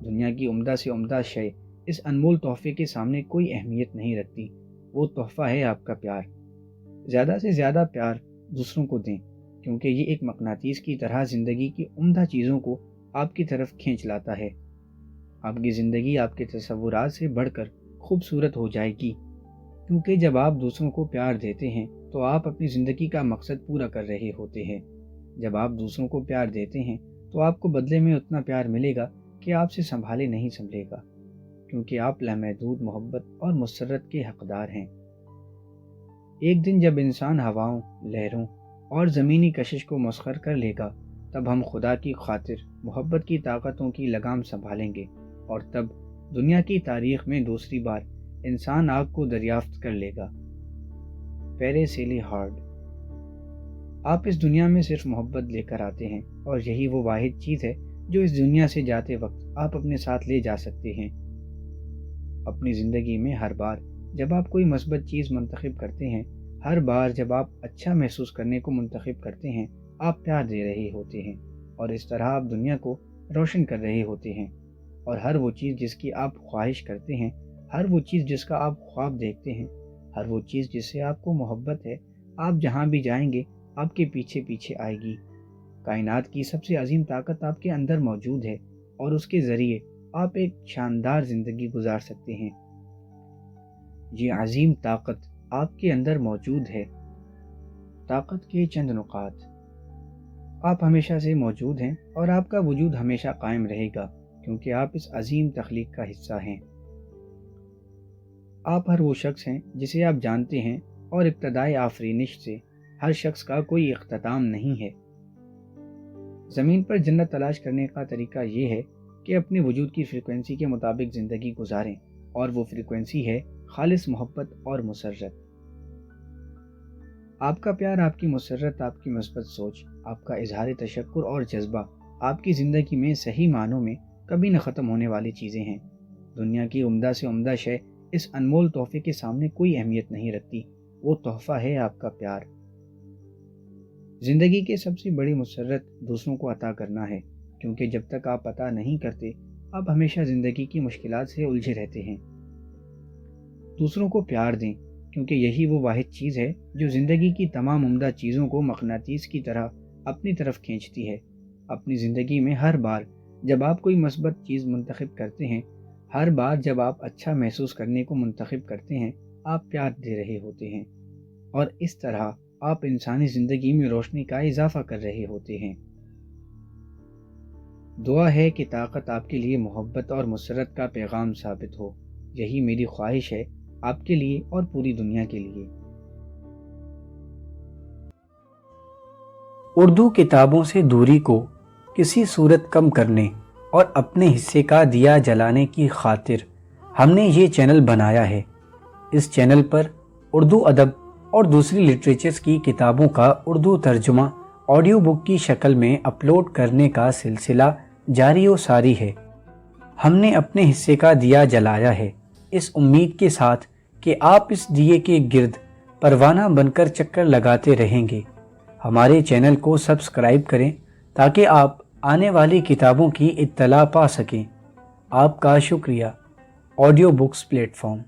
دنیا کی عمدہ سے عمدہ شے اس انمول تحفے کے سامنے کوئی اہمیت نہیں رکھتی۔ وہ تحفہ ہے آپ کا پیار۔ زیادہ سے زیادہ پیار دوسروں کو دیں، کیونکہ یہ ایک مقناطیس کی طرح زندگی کی عمدہ چیزوں کو آپ کی طرف کھینچ لاتا ہے۔ آپ کی زندگی آپ کے تصورات سے بڑھ کر خوبصورت ہو جائے گی، کیونکہ جب آپ دوسروں کو پیار دیتے ہیں تو آپ اپنی زندگی کا مقصد پورا کر رہے ہوتے ہیں۔ جب آپ دوسروں کو پیار دیتے ہیں تو آپ کو بدلے میں اتنا پیار ملے گا کہ آپ سے سنبھالے نہیں سنبھلے گا، کیونکہ آپ لامحدود محبت اور مسرت کے حقدار ہیں۔ ایک دن جب انسان ہواؤں، لہروں اور زمینی کشش کو مسخر کر لے گا، تب ہم خدا کی خاطر محبت کی طاقتوں کی لگام سنبھالیں گے، اور تب دنیا کی تاریخ میں دوسری بار انسان آگ کو دریافت کر لے گا۔ پیرے ہارڈ۔ آپ اس دنیا میں صرف محبت لے کر آتے ہیں، اور یہی وہ واحد چیز ہے جو اس دنیا سے جاتے وقت آپ اپنے ساتھ لے جا سکتے ہیں۔ اپنی زندگی میں ہر بار جب آپ کوئی مثبت چیز منتخب کرتے ہیں، ہر بار جب آپ اچھا محسوس کرنے کو منتخب کرتے ہیں، آپ پیار دے رہے ہوتے ہیں، اور اس طرح آپ دنیا کو روشن کر رہے ہوتے ہیں۔ اور ہر وہ چیز جس کی آپ خواہش کرتے ہیں، ہر وہ چیز جس کا آپ خواب دیکھتے ہیں، ہر وہ چیز جس سے آپ کو محبت ہے، آپ جہاں بھی جائیں گے آپ کے پیچھے پیچھے آئے گی۔ کائنات کی سب سے عظیم طاقت آپ کے اندر موجود ہے، اور اس کے ذریعے آپ ایک شاندار زندگی گزار سکتے ہیں۔ یہ عظیم طاقت آپ کے اندر موجود ہے۔ طاقت کے چند نقاط۔ آپ ہمیشہ سے موجود ہیں، اور آپ کا وجود ہمیشہ قائم رہے گا، کیونکہ آپ اس عظیم تخلیق کا حصہ ہیں۔ آپ ہر وہ شخص ہیں جسے آپ جانتے ہیں، اور ابتدائی آفرینش سے ہر شخص کا کوئی اختتام نہیں ہے۔ زمین پر جنت تلاش کرنے کا طریقہ یہ ہے کہ اپنے وجود کی فریکوینسی کے مطابق زندگی گزاریں، اور وہ فریکوینسی ہے خالص محبت اور مسرت۔ آپ کا پیار، آپ کی مسرت، آپ کی مثبت سوچ، آپ کا اظہار تشکر اور جذبہ آپ کی زندگی میں صحیح معنوں میں کبھی نہ ختم ہونے والی چیزیں ہیں۔ دنیا کی عمدہ سے عمدہ شے اس انمول تحفے کے سامنے کوئی اہمیت نہیں رکھتی۔ وہ تحفہ ہے آپ کا پیار۔ زندگی کی سب سے بڑی مسرت دوسروں کو عطا کرنا ہے، کیونکہ جب تک آپ عطا نہیں کرتے آپ ہمیشہ زندگی کی مشکلات سے الجھے رہتے ہیں۔ دوسروں کو پیار دیں، کیونکہ یہی وہ واحد چیز ہے جو زندگی کی تمام عمدہ چیزوں کو مقناطیس کی طرح اپنی طرف کھینچتی ہے۔ اپنی زندگی میں ہر بار جب آپ کوئی مثبت چیز منتخب کرتے ہیں، ہر بار جب آپ اچھا محسوس کرنے کو منتخب کرتے ہیں، آپ پیار دے رہے ہوتے ہیں، اور اس طرح آپ انسانی زندگی میں روشنی کا اضافہ کر رہے ہوتے ہیں۔ دعا ہے کہ طاقت آپ کے لیے محبت اور مسرت کا پیغام ثابت ہو۔ یہی میری خواہش ہے آپ کے لیے اور پوری دنیا کے لیے۔ اردو کتابوں سے دوری کو کسی صورت کم کرنے اور اپنے حصے کا دیا جلانے کی خاطر ہم نے یہ چینل بنایا ہے۔ اس چینل پر اردو ادب اور دوسری لٹریچرز کی کتابوں کا اردو ترجمہ آڈیو بک کی شکل میں اپلوڈ کرنے کا سلسلہ جاری و ساری ہے۔ ہم نے اپنے حصے کا دیا جلایا ہے، اس امید کے ساتھ کہ آپ اس دیے کے گرد پروانہ بن کر چکر لگاتے رہیں گے۔ ہمارے چینل کو سبسکرائب کریں تاکہ آپ آنے والی کتابوں کی اطلاع پا سکیں۔ آپ کا شکریہ۔ Audio books plate form.